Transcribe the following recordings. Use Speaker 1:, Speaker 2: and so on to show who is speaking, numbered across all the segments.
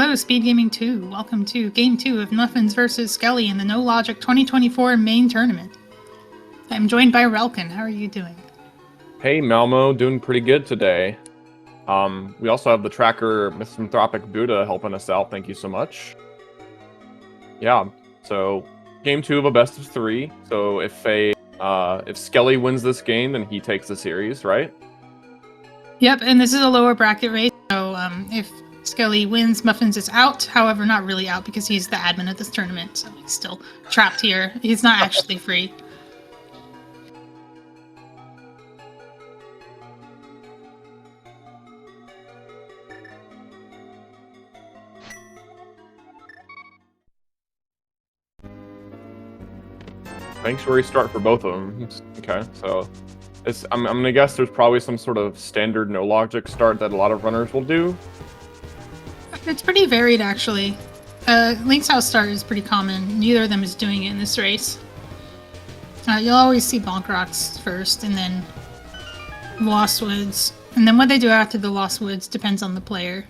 Speaker 1: Hello, SpeedGaming 2. Welcome to Game 2 of Muffins vs. Skele in the No Logic 2024 main tournament. I'm joined by Relkin. How are you doing?
Speaker 2: Hey, Malmo, doing pretty good today. We also have the tracker Misanthropic Buddha helping us out. Thank you so much. Yeah, so Game 2 of a best of 3. So if Skele wins this game, then he takes the series, right?
Speaker 1: Yep, and this is a lower bracket race, so if Skele wins, Muffins is out. However, not really out because he's the admin of this tournament, so he's still trapped here. He's not actually free.
Speaker 2: Sanctuary start for both of them. Okay, so I'm gonna guess there's probably some sort of standard no logic start that a lot of runners will do.
Speaker 1: It's pretty varied, actually. Link's House start is pretty common. Neither of them is doing it in this race. You'll always see Bonk Rocks first, and then Lost Woods. And then what they do after the Lost Woods depends on the player.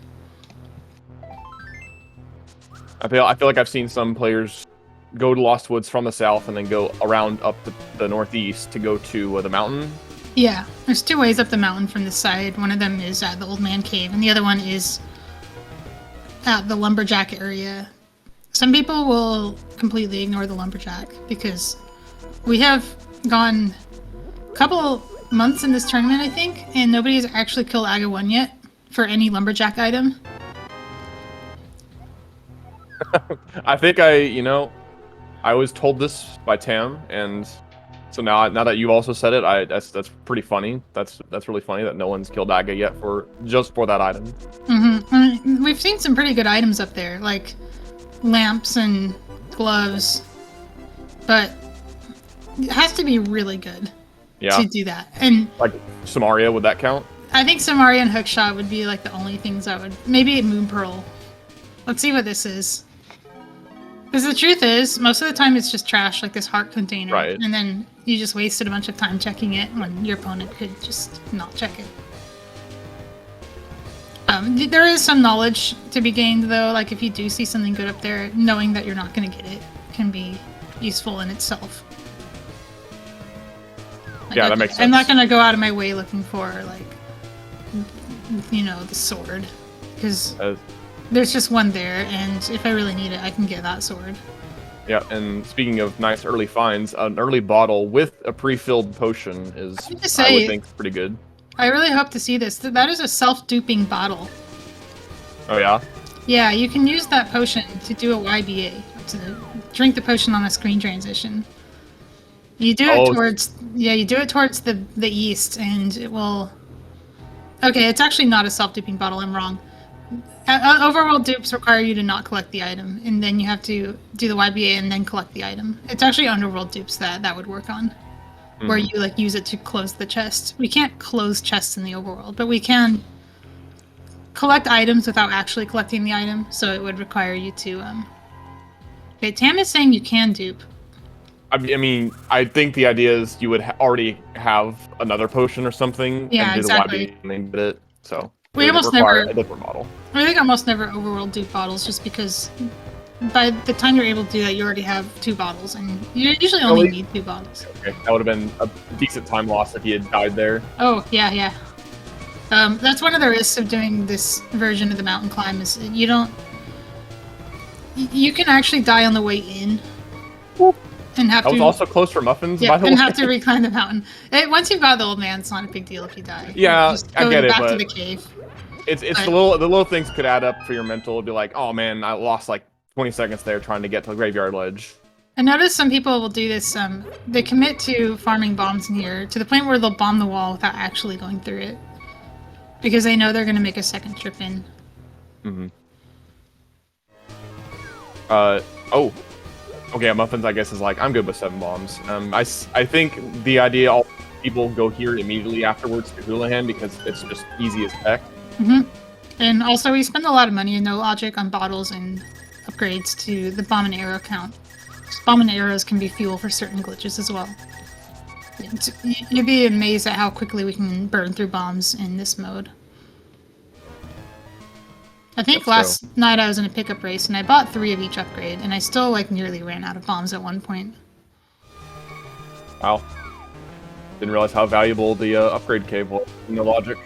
Speaker 2: I feel like I've seen some players go to Lost Woods from the south and then go around up the northeast to go to the mountain.
Speaker 1: Yeah, there's two ways up the mountain from this side. One of them is at the Old Man Cave, and the other one is at the Lumberjack area. Some people will completely ignore the Lumberjack because we have gone a couple months in this tournament, I think, and nobody has actually killed Aga 1 yet for any Lumberjack item.
Speaker 2: I think I was told this by Tam, and so now that you also said it, that's pretty funny. That's really funny that no one's killed Aga yet just for that item.
Speaker 1: Mm-hmm. We've seen some pretty good items up there, like lamps and gloves, but it has to be really good to do that. And
Speaker 2: like Samaria, would that count?
Speaker 1: I think Samaria and Hookshot would be like the only things I would. Maybe Moon Pearl. Let's see what this is. Because the truth is, most of the time it's just trash, like this heart container.
Speaker 2: Right.
Speaker 1: And then you just wasted a bunch of time checking it when your opponent could just not check it. There is some knowledge to be gained, though. Like, if you do see something good up there, knowing that you're not going to get it can be useful in itself. Like,
Speaker 2: yeah, that makes sense.
Speaker 1: I'm not going to go out of my way looking for, like, the sword. Because there's just one there, and if I really need it, I can get that sword.
Speaker 2: Yeah, and speaking of nice early finds, an early bottle with a pre-filled potion is, I would think, pretty good.
Speaker 1: I really hope to see this. That is a self-duping bottle.
Speaker 2: Oh, yeah?
Speaker 1: Yeah, you can use that potion to do a YBA, to drink the potion on a screen transition. You do it towards the east, and it will... Okay, it's actually not a self-duping bottle, I'm wrong. Overworld dupes require you to not collect the item, and then you have to do the YBA and then collect the item. It's actually underworld dupes that would work on, where you use it to close the chest. We can't close chests in the overworld, but we can collect items without actually collecting the item. So it would require you to. Okay, Tam is saying you can dupe.
Speaker 2: I mean, I think the idea is you would already have another potion or something,
Speaker 1: yeah,
Speaker 2: and do
Speaker 1: exactly.
Speaker 2: the YBA and then get it. So
Speaker 1: we almost never
Speaker 2: a different model.
Speaker 1: I think almost never overworld dupe bottles, just because by the time you're able to do that, you already have 2 bottles, and you usually only need 2 bottles.
Speaker 2: Okay, that would have been a decent time loss if he had died there.
Speaker 1: Oh, yeah. That's one of the risks of doing this version of the mountain climb, is you can actually die on the way in. And have
Speaker 2: that was also close for Muffins, by the way.
Speaker 1: And have to reclimb the mountain. Once you've got the Old Man, it's not a big deal if you die.
Speaker 2: Yeah, I get it,
Speaker 1: back
Speaker 2: but
Speaker 1: to the cave.
Speaker 2: It's the little things could add up for your mental. It'd be like, oh man, I lost like 20 seconds there trying to get to the graveyard ledge.
Speaker 1: I notice some people will do this. They commit to farming bombs in here to the point where they'll bomb the wall without actually going through it, because they know they're going to make a second trip in.
Speaker 2: Okay, Muffins, I guess, is like, I'm good with 7 bombs. I think the idea, all people go here immediately afterwards to Houlihan because it's just easy as heck.
Speaker 1: And also, we spend a lot of money in No Logic on bottles and upgrades to the bomb and arrow count. Bomb and arrows can be fuel for certain glitches as well. You'd be amazed at how quickly we can burn through bombs in this mode. I think last night I was in a pickup race and I bought 3 of each upgrade, and I still like nearly ran out of bombs at one point.
Speaker 2: Wow. Didn't realize how valuable the upgrade cave was in the logic.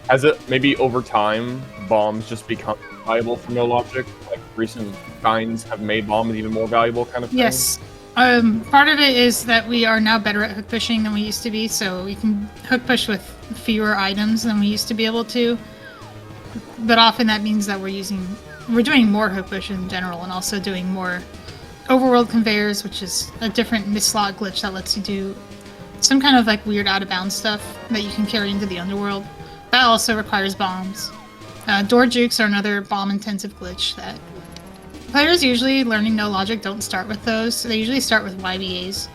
Speaker 2: Has it maybe over time bombs just become valuable for no logic? Like recent finds have made bombs even more valuable, kind of thing?
Speaker 1: Yes. Part of it is that we are now better at hook pushing than we used to be, so we can hook push with fewer items than we used to be able to. But often that means that we're doing more hook push in general, and also doing more overworld conveyors, which is a different mislot glitch that lets you do some kind of like weird out of bounds stuff that you can carry into the underworld. That also requires bombs. Door jukes are another bomb intensive glitch that players usually learning no logic don't start with those. They usually start with YBAs,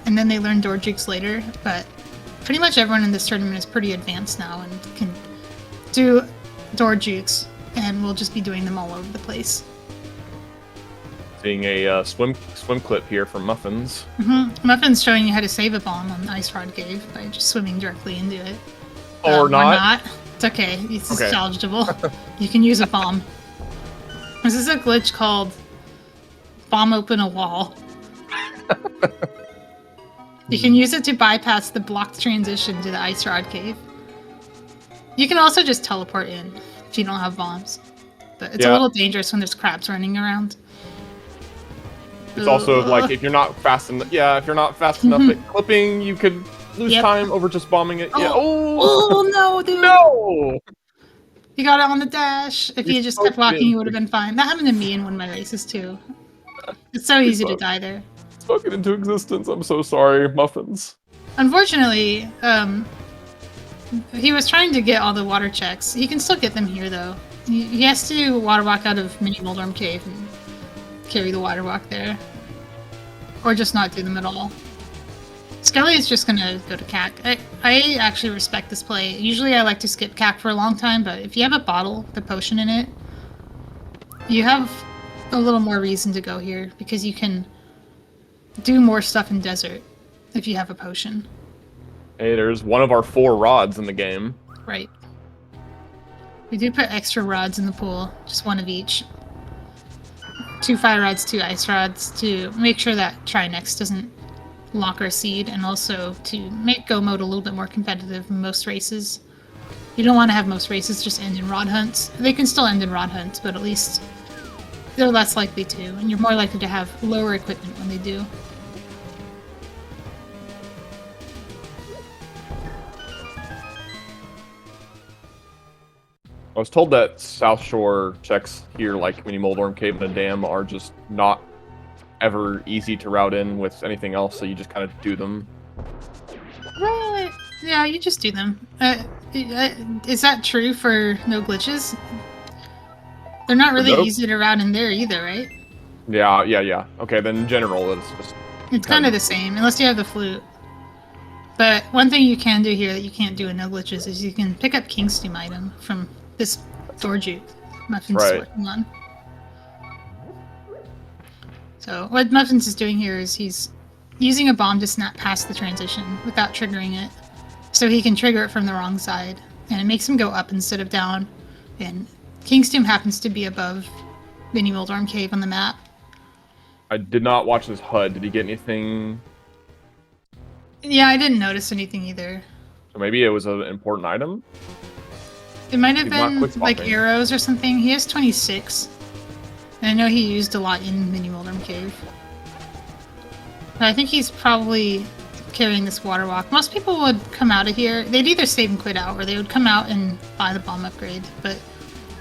Speaker 1: and then they learn door jukes later. But pretty much everyone in this tournament is pretty advanced now and can do door jukes, and we'll just be doing them all over the place.
Speaker 2: Seeing a swim clip here from Muffins.
Speaker 1: Muffins showing you how to save a bomb on the Ice Rod Cave by just swimming directly into it.
Speaker 2: Or not.
Speaker 1: Or not. It's okay. It's salvageable. You can use a bomb. This is a glitch called Bomb Open a Wall. You can use it to bypass the blocked transition to the Ice Rod Cave. You can also just teleport in if you don't have bombs. But it's a little dangerous when there's crabs running around.
Speaker 2: It's also like if you're not fast enough. Yeah, if you're not fast enough at clipping, you could lose time over just bombing it. Yeah.
Speaker 1: Oh no, dude!
Speaker 2: No!
Speaker 1: You got it on the dash. If you just kept walking, you would have been fine. That happened to me in one of my races too. It's so easy to die there.
Speaker 2: Spoken into existence. I'm so sorry, Muffins.
Speaker 1: Unfortunately, he was trying to get all the water checks. He can still get them here though. He has to water walk out of Mini Moldorm Cave and carry the water walk there. Or just not do them at all. Skele is just gonna go to CAC. I actually respect this play. Usually I like to skip CAC for a long time, but if you have a bottle with a potion in it, you have a little more reason to go here, because you can do more stuff in desert if you have a potion.
Speaker 2: Hey, there's one of our 4 rods in the game.
Speaker 1: Right. We do put extra rods in the pool, just one of each. 2 fire rods, 2 ice rods, to make sure that Trinex doesn't lock our seed, and also to make Go mode a little bit more competitive in most races. You don't want to have most races just end in rod hunts. They can still end in rod hunts, but at least they're less likely to, and you're more likely to have lower equipment when they do.
Speaker 2: I was told that South Shore checks here, like Mini Moldorm Cave and a dam, are just not ever easy to route in with anything else, so you just kind of do them.
Speaker 1: Right. Yeah, you just do them. Is that true for no glitches? They're not really easy to route in there either, right?
Speaker 2: Yeah. Okay, then in general, it's just...
Speaker 1: It's kind of the same, unless you have the flute. But one thing you can do here that you can't do in no glitches is you can pick up King's Doom item from this door juke Muffins is working on. So what Muffins is doing here is he's using a bomb to snap past the transition without triggering it. So he can trigger it from the wrong side, and it makes him go up instead of down. And King's Doom happens to be above Mini Moldorm Cave on the map.
Speaker 2: I did not watch this HUD. Did he get anything?
Speaker 1: Yeah, I didn't notice anything either.
Speaker 2: So maybe it was an important item?
Speaker 1: It might have been like arrows or something. He has 26. And I know he used a lot in Mini Moldorm Cave. But I think he's probably carrying this water walk. Most people would come out of here. They'd either save and quit out, or they would come out and buy the bomb upgrade. But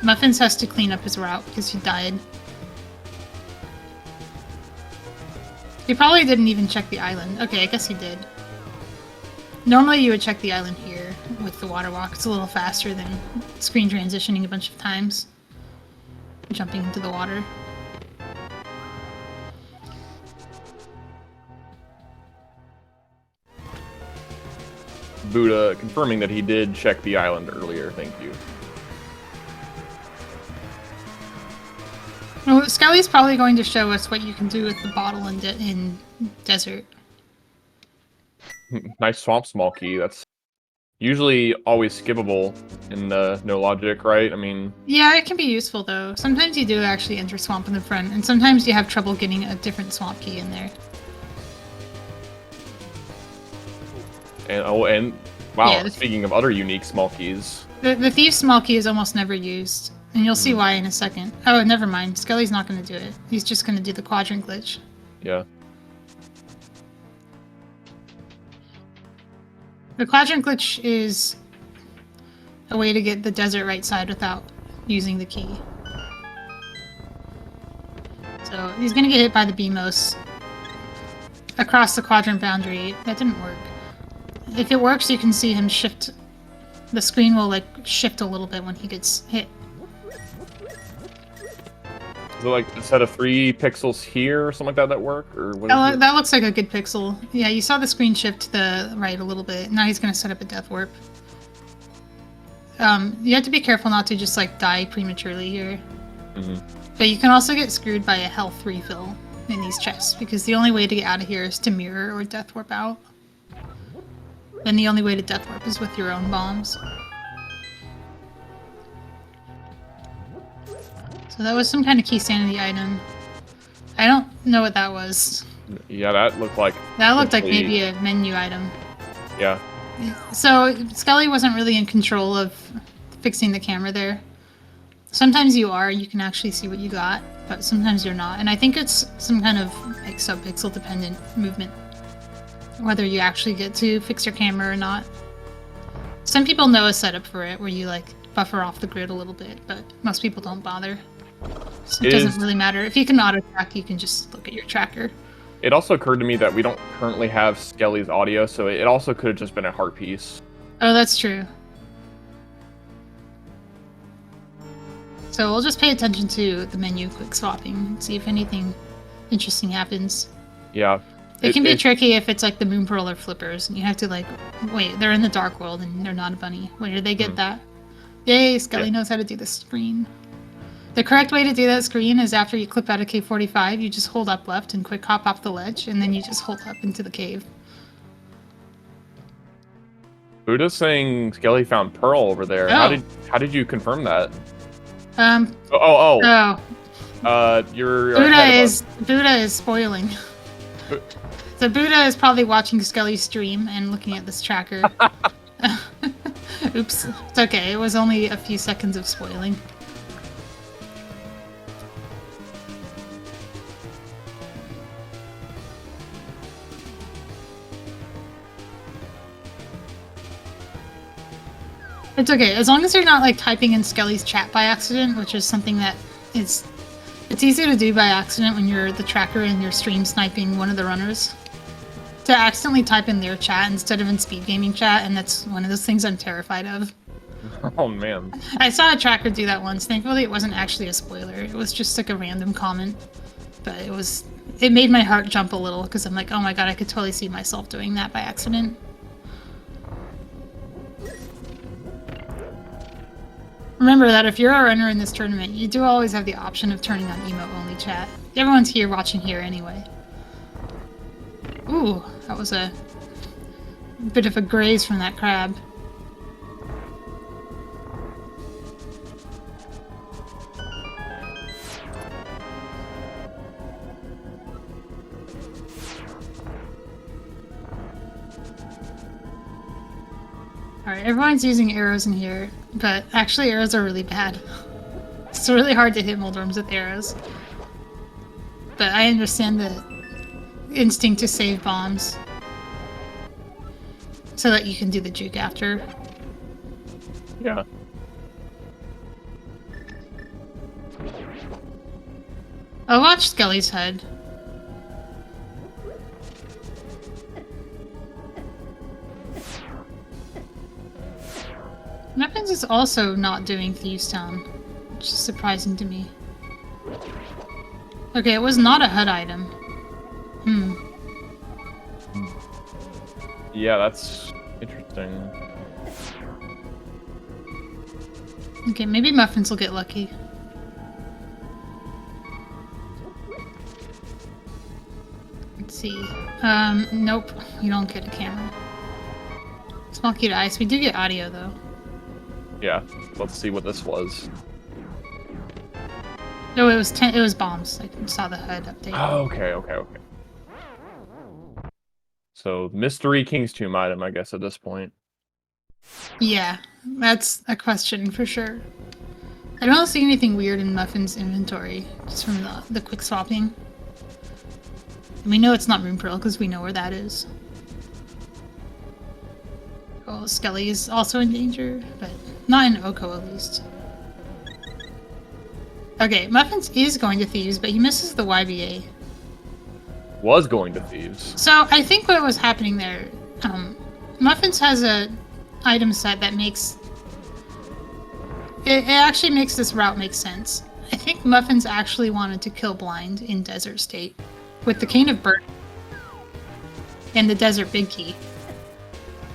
Speaker 1: Muffins has to clean up his route because he died. He probably didn't even check the island. Okay, I guess he did. Normally you would check the island here with the water walk. It's a little faster than screen transitioning a bunch of times. Jumping into the water.
Speaker 2: Buddha confirming that he did check the island earlier. Thank you.
Speaker 1: Well, Skele's probably going to show us what you can do with the bottle in desert.
Speaker 2: Nice swamp small key. That's usually always skippable in no logic, right? I mean,
Speaker 1: yeah, it can be useful though. Sometimes you do actually enter swamp in the front, and sometimes you have trouble getting a different swamp key in there.
Speaker 2: And wow,
Speaker 1: Yeah,
Speaker 2: speaking of other unique small keys.
Speaker 1: The thief small key is almost never used, and you'll see
Speaker 2: Mhm.
Speaker 1: why in a second. Oh, never mind. Skele's not going to do it. He's just going to do the quadrant glitch.
Speaker 2: Yeah.
Speaker 1: The quadrant glitch is a way to get the desert right side without using the key. So he's going to get hit by the BMOS across the quadrant boundary. That didn't work. If it works, you can see him shift. The screen will like shift a little bit when he gets hit.
Speaker 2: Is it like a set of 3 pixels here or something like that work? Or what is it?
Speaker 1: That looks like a good pixel. Yeah, you saw the screen shift to the right a little bit. Now he's going to set up a death warp. You have to be careful not to just like die prematurely here.
Speaker 2: Mm-hmm.
Speaker 1: But you can also get screwed by a health refill in these chests, because the only way to get out of here is to mirror or death warp out. And the only way to death warp is with your own bombs. So that was some kind of key sanity item. I don't know what that was.
Speaker 2: Yeah, that looked like...
Speaker 1: That looked like maybe a menu item.
Speaker 2: Yeah.
Speaker 1: So Skele wasn't really in control of fixing the camera there. Sometimes you are, you can actually see what you got, but sometimes you're not. And I think it's some kind of like sub-pixel dependent movement, whether you actually get to fix your camera or not. Some people know a setup for it where you like buffer off the grid a little bit, but most people don't bother. So it doesn't really matter. If you can auto track, you can just look at your tracker.
Speaker 2: It also occurred to me that we don't currently have Skele's audio, so it also could have just been a heart piece.
Speaker 1: Oh, that's true. So we'll just pay attention to the menu quick swapping and see if anything interesting happens.
Speaker 2: Yeah.
Speaker 1: It can be tricky if it's like the moon pearl or flippers, and you have to like, wait, they're in the dark world and they're not a bunny. Where did they get that? Yay, Skele knows how to do the screen. The correct way to do that screen is after you clip out a K45, you just hold up left and quick hop off the ledge, and then you just hold up into the cave.
Speaker 2: Buddha's saying Skele found Pearl over there.
Speaker 1: Oh.
Speaker 2: How did you confirm that?
Speaker 1: Oh.
Speaker 2: You're
Speaker 1: Buddha is spoiling. So Buddha is probably watching Skele's stream and looking at this tracker. Oops. It's okay. It was only a few seconds of spoiling. It's okay, as long as you're not like typing in Skele's chat by accident, which is something that it's easy to do by accident when you're the tracker and you're stream sniping one of the runners. To accidentally type in their chat instead of in SpeedGaming chat, and that's one of those things I'm terrified of.
Speaker 2: Oh man.
Speaker 1: I saw a tracker do that once. Thankfully it wasn't actually a spoiler. It was just like a random comment. But it made my heart jump a little, because I'm like, oh my god, I could totally see myself doing that by accident. Remember that if you're a runner in this tournament, you do always have the option of turning on emote-only chat. Everyone's here watching here anyway. Ooh, that was a bit of a graze from that crab. Alright, everyone's using arrows in here, but actually arrows are really bad. It's really hard to hit Moldworms with arrows. But I understand the instinct to save bombs. So that you can do the juke after.
Speaker 2: Yeah.
Speaker 1: I'll watch Skele's head. Muffins is also not doing Thieves Town, which is surprising to me. Okay, it was not a HUD item.
Speaker 2: Yeah, that's interesting.
Speaker 1: Okay, maybe Muffins will get lucky. Let's see. Nope, you don't get a camera. Small key to ice. We do get audio though.
Speaker 2: Yeah, let's see what this was.
Speaker 1: No, it was it was bombs. I saw the HUD update.
Speaker 2: Oh, okay. So, mystery King's Tomb item, I guess, at this point.
Speaker 1: Yeah, that's a question for sure. I don't see anything weird in Muffin's inventory, just from the quick swapping. And we know it's not Rune Pearl, because we know where that is. Oh, Skele is also in danger, but not in Oko at least. Okay, Muffins is going to Thieves, but he misses the YBA.
Speaker 2: Was going to Thieves.
Speaker 1: So I think what was happening there, Muffins has a item set that makes... It actually makes this route make sense. I think Muffins actually wanted to kill Blind in Desert State with the Cane of Burn and the Desert Big Key.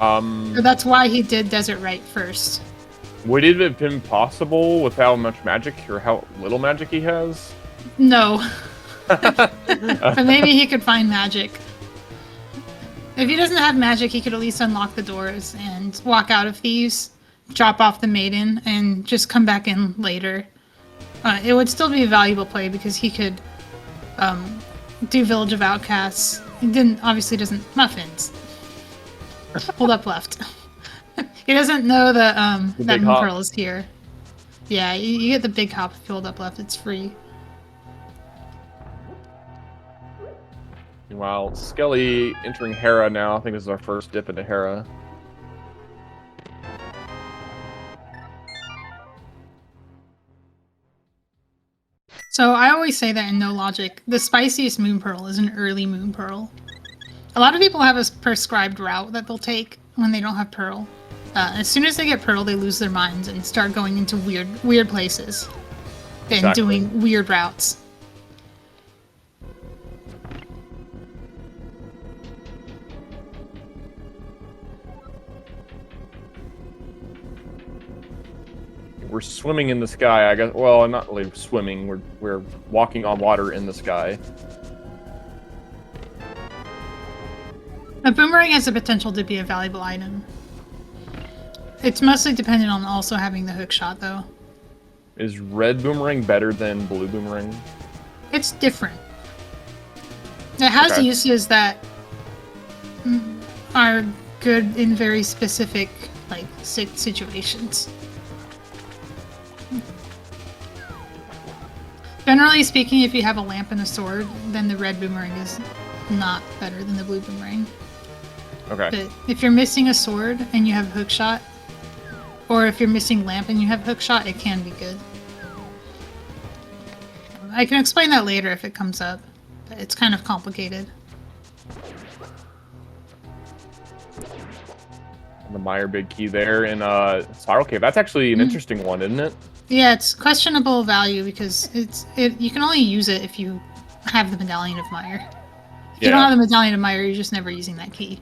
Speaker 1: So that's why he did Desert Right first.
Speaker 2: Would it have been possible with how much magic or how little magic he has?
Speaker 1: No. But maybe he could find magic. If he doesn't have magic, he could at least unlock the doors and walk out of Thieves, drop off the Maiden, and just come back in later. It would still be a valuable play because he could do Village of Outcasts. He obviously doesn't Muffins. Hold up left. He doesn't know that that Moon Pearl is here. Yeah, you get the big hop if you hold up left. It's free.
Speaker 2: Meanwhile, Skele entering Hera now. I think this is our first dip into Hera.
Speaker 1: So I always say that in No Logic, the spiciest Moon Pearl is an early Moon Pearl. A lot of people have a prescribed route that they'll take when they don't have Pearl. As soon as they get Pearl, they lose their minds and start going into weird places and doing weird routes.
Speaker 2: We're swimming in the sky, I guess. Well, not really swimming. We're walking on water in the sky.
Speaker 1: A boomerang has the potential to be a valuable item. It's mostly dependent on also having the hook shot, though.
Speaker 2: Is red boomerang better than blue boomerang?
Speaker 1: It's different. It has uses that are good in very specific, like, situations. Generally speaking, if you have a lamp and a sword, then the red boomerang is not better than the blue boomerang.
Speaker 2: Okay.
Speaker 1: But if you're missing a sword and you have a hook shot, or if you're missing lamp and you have hook shot, it can be good. I can explain that later if it comes up, but it's kind of complicated.
Speaker 2: The Meyer big key there in Spiral Cave. That's actually an interesting one, isn't it?
Speaker 1: Yeah, it's questionable value because you can only use it if you have the Medallion of Meyer. If you don't have the Medallion of Meyer, you're just never using that key.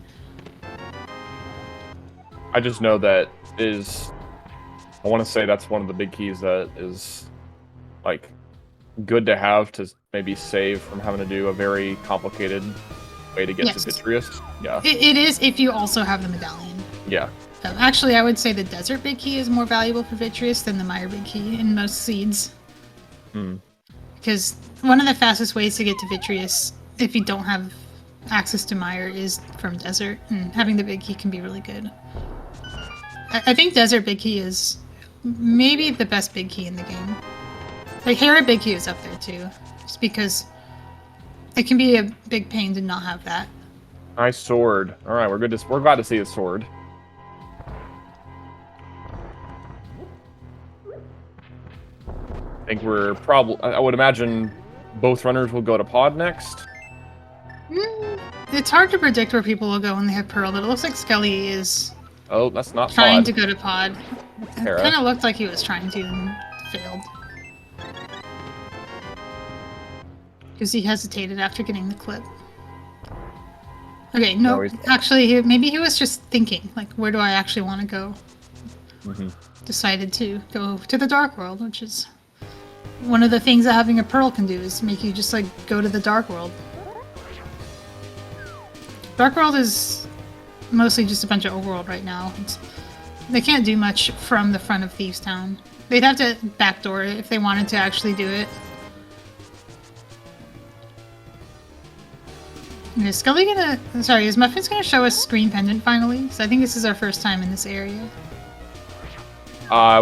Speaker 2: I just know that I want to say that's one of the big keys that is, like, good to have to maybe save from having to do a very complicated way to get to Vitreous. Yeah.
Speaker 1: It is if you also have the Medallion.
Speaker 2: Yeah.
Speaker 1: Actually, I would say the Desert Big Key is more valuable for Vitreous than the Meyer Big Key in most seeds. Because one of the fastest ways to get to Vitreous, if you don't have access to Meyer, is from Desert, and having the Big Key can be really good. I think Desert Big Key is maybe the best Big Key in the game. Like, Hera Big Key is up there too, just because it can be a big pain to not have that.
Speaker 2: Nice sword. All right, we're glad to see the sword. I think we're probably... I would imagine both runners will go to pod next.
Speaker 1: It's hard to predict where people will go when they have Pearl, but it looks like Skele is...
Speaker 2: Oh, that's not
Speaker 1: trying
Speaker 2: pod.
Speaker 1: to go to pod. It kind of looked like he was trying to and failed. Because he hesitated after getting the clip. Okay, no, actually, maybe he was just thinking, like, where do I actually want to go? Decided to go to the Dark World, which is one of the things that having a Pearl can do, is make you just, like, go to the Dark World. Dark World is mostly just a bunch of overworld right now. They can't do much from the front of Thieves Town. They'd have to backdoor it if they wanted to actually do it. And is Skele gonna... Sorry, is Muffins gonna show us Green Pendant finally? Because I think this is our first time in this area.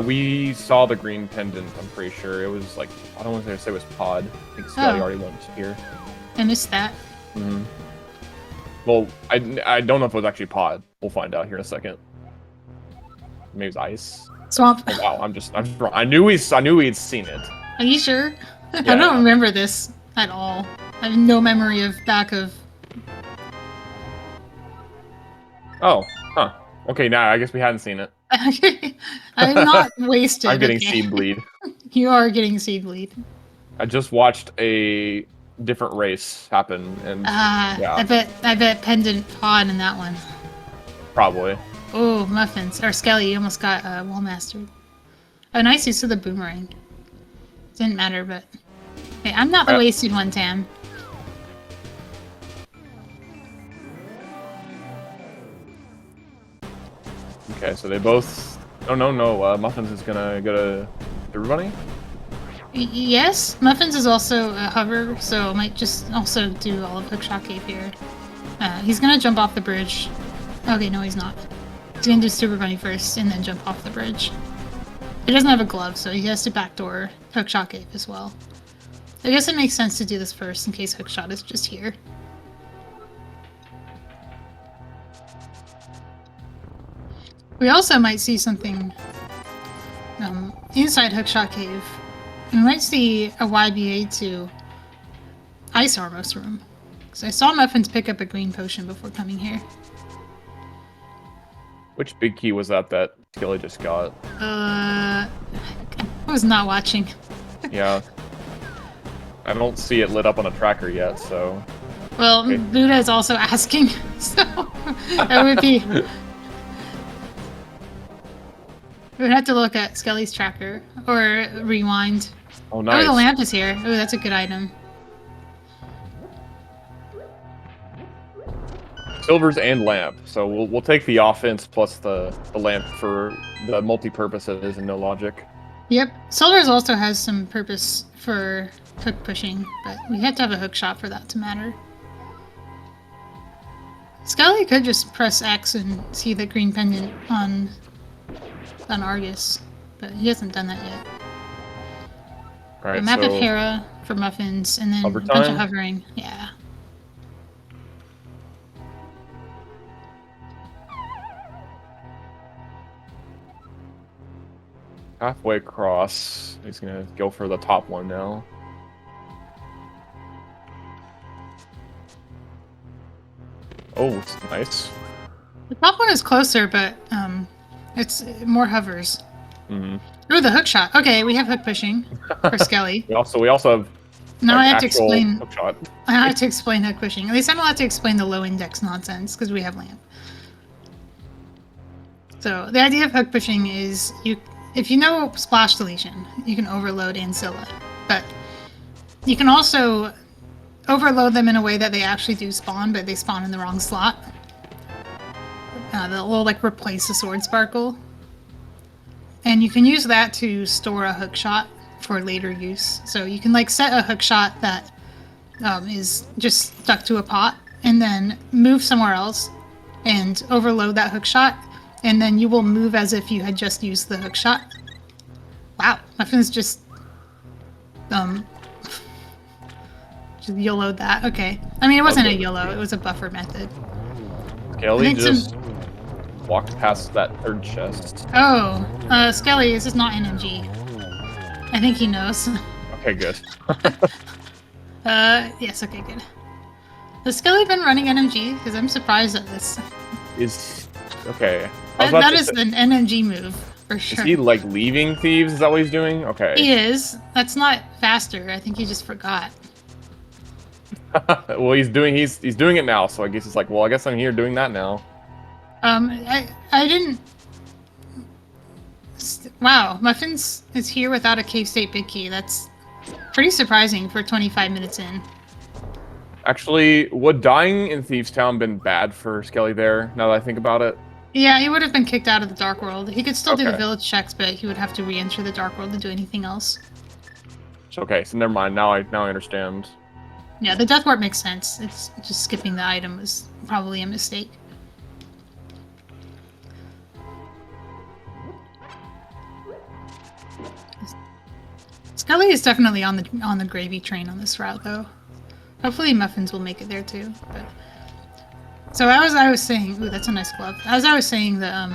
Speaker 2: We saw the green pendant, I'm pretty sure. It was like, I don't want to say it was pod. I think Skele already went here.
Speaker 1: I missed that.
Speaker 2: Mm-hmm. Well, I don't know if it was actually pod. We'll find out here in a second. Maybe it was ice.
Speaker 1: Swamp.
Speaker 2: Oh, wow, I'm wrong. I knew we'd seen it.
Speaker 1: Are you sure?
Speaker 2: Yeah,
Speaker 1: I don't remember this at all. I have no memory of back of...
Speaker 2: Oh, huh. Okay, now I guess we hadn't seen it.
Speaker 1: I'm not wasted.
Speaker 2: I'm getting
Speaker 1: okay.
Speaker 2: seed bleed.
Speaker 1: You are getting seed bleed.
Speaker 2: I just watched a different race happen, and yeah.
Speaker 1: I bet Pendant Pod in that one.
Speaker 2: Probably.
Speaker 1: Oh, Muffins. Or Skele, you almost got wall mastered. Oh, nice use of the boomerang. Didn't matter, but... Hey, I'm not the wasted one, Tam.
Speaker 2: Okay, so they both... Oh, no, Muffins is gonna go to everybody?
Speaker 1: Yes, Muffins is also a hover, so might just also do all of Hookshot Cave here. He's gonna jump off the bridge. Okay, no, he's not. He's gonna do Super Bunny first, and then jump off the bridge. He doesn't have a glove, so he has to backdoor Hookshot Cave as well. I guess it makes sense to do this first, in case Hookshot is just here. We also might see something inside Hookshot Cave. We might see a YBA to Ice Armos room. Because I saw Muffins pick up a green potion before coming here.
Speaker 2: Which big key was that Skele just got?
Speaker 1: I was not watching.
Speaker 2: Yeah. I don't see it lit up on a tracker yet, so...
Speaker 1: Well, okay. Buddha is also asking, so that would be... We would have to look at Skele's tracker, or rewind.
Speaker 2: Oh, nice.
Speaker 1: Oh, the lamp is here. Oh, that's a good item.
Speaker 2: Silvers and lamp, so we'll take the offense plus the lamp for the multi-purpose it is and no logic.
Speaker 1: Yep. Silvers also has some purpose for hook pushing, but we have to have a hook shot for that to matter. Skele could just press X and see the green pendant on Argus, but he hasn't done that yet.
Speaker 2: Right,
Speaker 1: map
Speaker 2: so
Speaker 1: of Hera for Muffins, and then
Speaker 2: hover
Speaker 1: a bunch of
Speaker 2: time?
Speaker 1: hovering. Yeah.
Speaker 2: Halfway across, he's gonna go for the top one now. Oh, it's nice.
Speaker 1: The top one is closer, but it's more hovers.
Speaker 2: Mm-hmm.
Speaker 1: Oh, the hook shot. Okay, we have hook pushing for Skele.
Speaker 2: we also have.
Speaker 1: Now
Speaker 2: like,
Speaker 1: I have to explain.
Speaker 2: Hook shot.
Speaker 1: I have to explain hook pushing. At least I'm allowed to explain the low index nonsense because we have lamp. So the idea of hook pushing is if you know splash deletion, you can overload Ancilla, but you can also overload them in a way that they actually do spawn, but they spawn in the wrong slot. They'll like replace the sword sparkle, and you can use that to store a hook shot for later use. So you can like set a hook shot that is just stuck to a pot, and then move somewhere else and overload that hook shot, and then you will move as if you had just used the hook shot. Wow, Muffins just YOLO'd that. Okay. I mean, it wasn't a YOLO, it was a buffer method.
Speaker 2: Skele just walked past that third chest.
Speaker 1: Oh, Skele, this is not NMG. I think he knows.
Speaker 2: Okay, good.
Speaker 1: Yes, okay, good. Has Skele been running NMG? Because I'm surprised at this.
Speaker 2: Okay.
Speaker 1: That is an NMG move, for sure.
Speaker 2: Is he, like, leaving Thieves? Is that what he's doing? Okay.
Speaker 1: He is. That's not faster. I think he just forgot.
Speaker 2: Well, he's doing it now, so I guess it's like, well, I guess I'm here doing that now.
Speaker 1: I didn't... Wow, Muffins is here without a Cave State Big Key. That's pretty surprising for 25 minutes in.
Speaker 2: Actually, would dying in Thieves Town been bad for Skele there, now that I think about it?
Speaker 1: Yeah, he would have been kicked out of the Dark World. He could still do the
Speaker 2: Okay.
Speaker 1: village checks, but he would have to re-enter the Dark World to do anything else.
Speaker 2: Okay, so never mind. Now I understand.
Speaker 1: Yeah, the Death Warp makes sense. It's just skipping the item was probably a mistake. Skele is definitely on the gravy train on this route, though. Hopefully, Muffins will make it there too. But so I was saying, ooh, that's a nice glove. As I was saying, that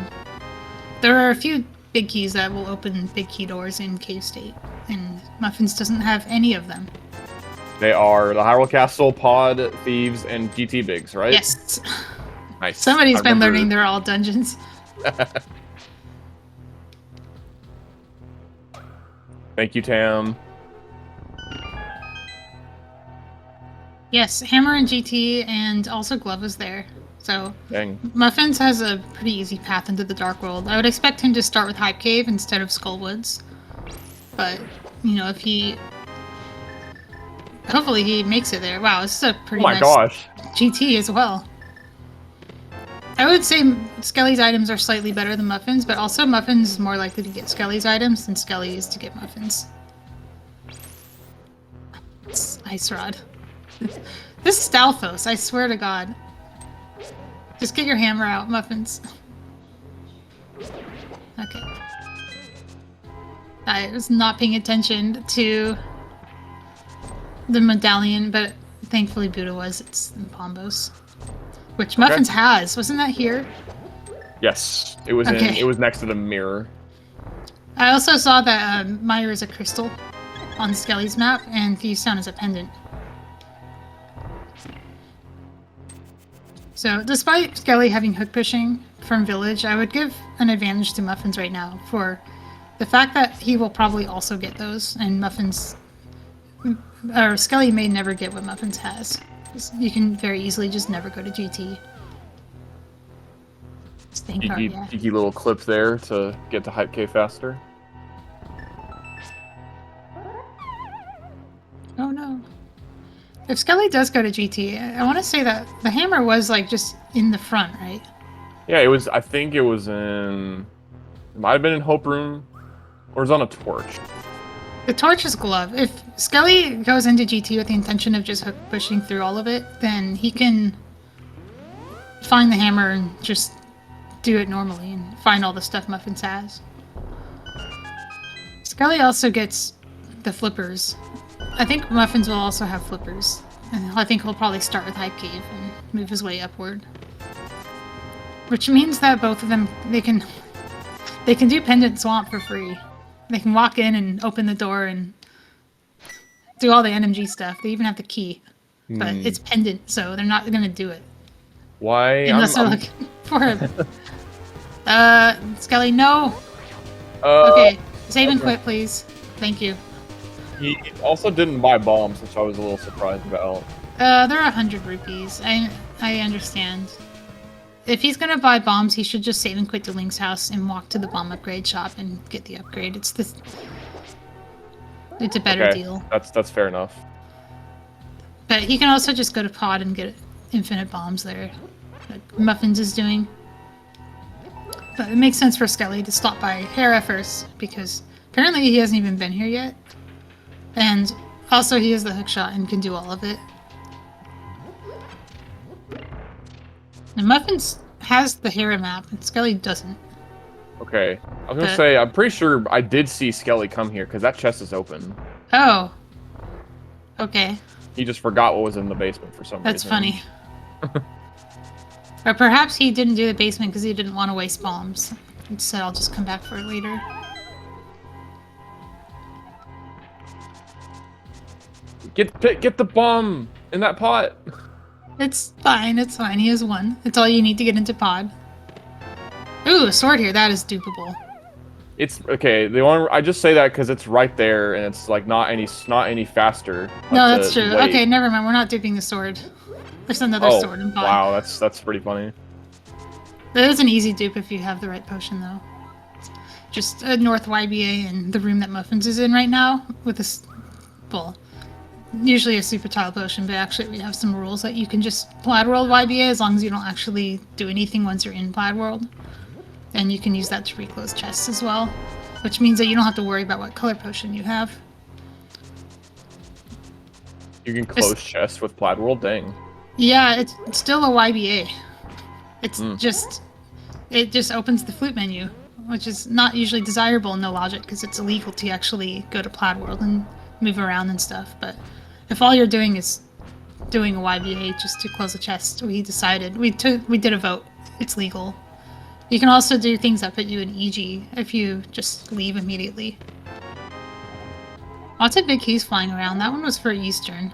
Speaker 1: there are a few big keys that will open big key doors in Cave State, and Muffins doesn't have any of them.
Speaker 2: They are the Hyrule Castle, Pod, Thieves, and GT Bigs, right?
Speaker 1: Yes.
Speaker 2: Nice.
Speaker 1: Somebody's been learning they're all dungeons.
Speaker 2: Thank you, Tam.
Speaker 1: Yes, Hammer and GT, and also Glove is there. So
Speaker 2: Dang.
Speaker 1: Muffins has a pretty easy path into the Dark World. I would expect him to start with Hype Cave instead of Skullwoods. But, you know, if he... Hopefully he makes it there. Wow, this is a pretty nice GT as well. I would say Skele's items are slightly better than Muffins, but also Muffins is more likely to get Skele's items than Skele is to get Muffins. It's Ice Rod. This is Stalfos, I swear to God. Just get your hammer out, Muffins. Okay. I was not paying attention to the medallion, but thankfully Buddha was. It's in Pombos. Which Muffins has. Wasn't that here?
Speaker 2: Yes. It was it was next to the mirror. I
Speaker 1: also saw that Meyer is a crystal on Skele's map, and Thieves Town is a pendant. So, despite Skele having hook pushing from Village, I would give an advantage to Muffins right now for the fact that he will probably also get those, and Muffins... or Skele may never get what Muffins has. You can very easily just never go to GT.
Speaker 2: Cheeky little clip there to get to Hype K faster.
Speaker 1: Oh no. If Skele does go to GT, I want to say that the hammer was like just in the front, right?
Speaker 2: Yeah, it was. I think it was in. It might have been in Hope Room, or it was on a torch.
Speaker 1: The torch is Glove. If Skele goes into GT with the intention of just hook pushing through all of it, then he can find the hammer and just do it normally and find all the stuff Muffins has. Skele also gets the flippers. I think Muffins will also have flippers. And I think he'll probably start with Hype Cave and move his way upward. Which means that both of them, they can do Pendant Swamp for free. They can walk in and open the door and do all the NMG stuff. They even have the key. But it's pendant, so they're not going to do it.
Speaker 2: Why?
Speaker 1: Unless they're looking for it. Skele, no! Okay, save and quit, please. Thank you.
Speaker 2: He also didn't buy bombs, which I was a little surprised about.
Speaker 1: They're 100 rupees. I understand. If he's gonna buy bombs, he should just save and quit to Link's house and walk to the bomb upgrade shop and get the upgrade. It's a better deal.
Speaker 2: That's fair enough.
Speaker 1: But he can also just go to Pod and get infinite bombs there, like Muffins is doing. But it makes sense for Skele to stop by Hera first, because apparently he hasn't even been here yet. And also he has the hookshot and can do all of it. And Muffins has the Hera map, and Skele doesn't.
Speaker 2: Okay. I was gonna say, I'm pretty sure I did see Skele come here, because that chest is open.
Speaker 1: Oh. Okay.
Speaker 2: He just forgot what was in the basement for some reason.
Speaker 1: That's funny. Or perhaps he didn't do the basement because he didn't want to waste bombs. He said, I'll just come back for it later.
Speaker 2: Get the bomb in that pot.
Speaker 1: It's fine, it's fine. He has one. It's all you need to get into Pod. Ooh, a sword here. That is dupable.
Speaker 2: It's okay. I just say that because it's right there, and it's like not any faster. Like,
Speaker 1: no, that's true. Wait. Okay, never mind. We're not duping the sword. There's another sword in Pod.
Speaker 2: Wow, that's pretty funny.
Speaker 1: That is an easy dupe if you have the right potion, though. Just a North YBA in the room that Muffins is in right now with this. Well, usually a super tile potion, but actually we have some rules that you can just Plaid World YBA as long as you don't actually do anything once you're in Plaid World. And you can use that to reclose chests as well, which means that you don't have to worry about what color potion you have.
Speaker 2: You can close chests with Plaid World? Dang.
Speaker 1: Yeah, it's still a YBA. It's it just opens the flute menu, which is not usually desirable in no logic because it's illegal to actually go to Plaid World and move around and stuff. But if all you're doing is doing a YBA just to close a chest, we decided we did a vote. It's legal. You can also do things that put you in EG if you just leave immediately. Lots of big keys flying around. That one was for Eastern.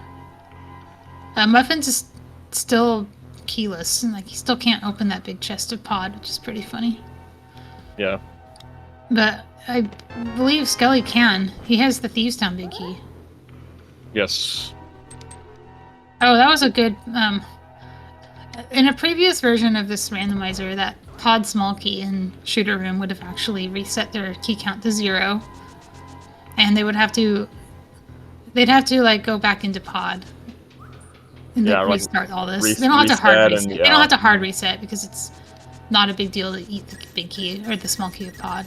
Speaker 1: Muffins is still keyless, and like he still can't open that big chest of pod, which is pretty funny.
Speaker 2: Yeah.
Speaker 1: But I believe Skele can. He has the Thieves Town big key.
Speaker 2: Yes.
Speaker 1: Oh, that was a good. In a previous version of this randomizer, that pod small key in Shooter Room would have actually reset their key count to 0, and they would have to. They'd have to like go back into pod. And
Speaker 2: yeah,
Speaker 1: restart all this. They don't have to hard reset. They don't have to hard reset because it's not a big deal to eat the big key or the small key of pod.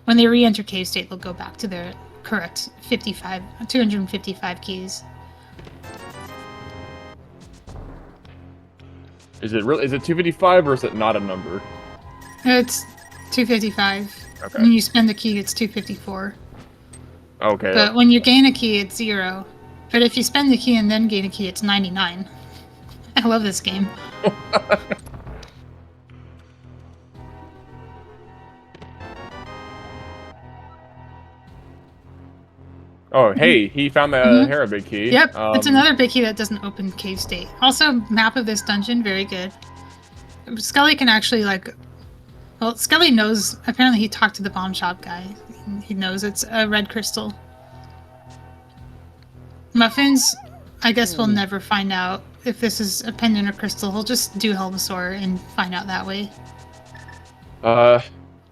Speaker 1: When they re-enter cave state, they'll go back to their correct 255 keys.
Speaker 2: Is it really? Is it 255 or is it not a number?
Speaker 1: It's 255.
Speaker 2: Okay.
Speaker 1: When you spend the key, it's 254.
Speaker 2: Okay.
Speaker 1: But when you gain a key, it's 0. But if you spend the key and then gain a key, it's 99. I love this game.
Speaker 2: Oh, hey, he found the Hera big key.
Speaker 1: Yep, it's another big key that doesn't open cave state. Also, map of this dungeon, very good. Skele can actually, like... Well, Skele knows... Apparently he talked to the bomb shop guy. He knows it's a red crystal. Muffins, I guess we'll never find out if this is a pendant or crystal. He'll just do Helmasaur and find out that way.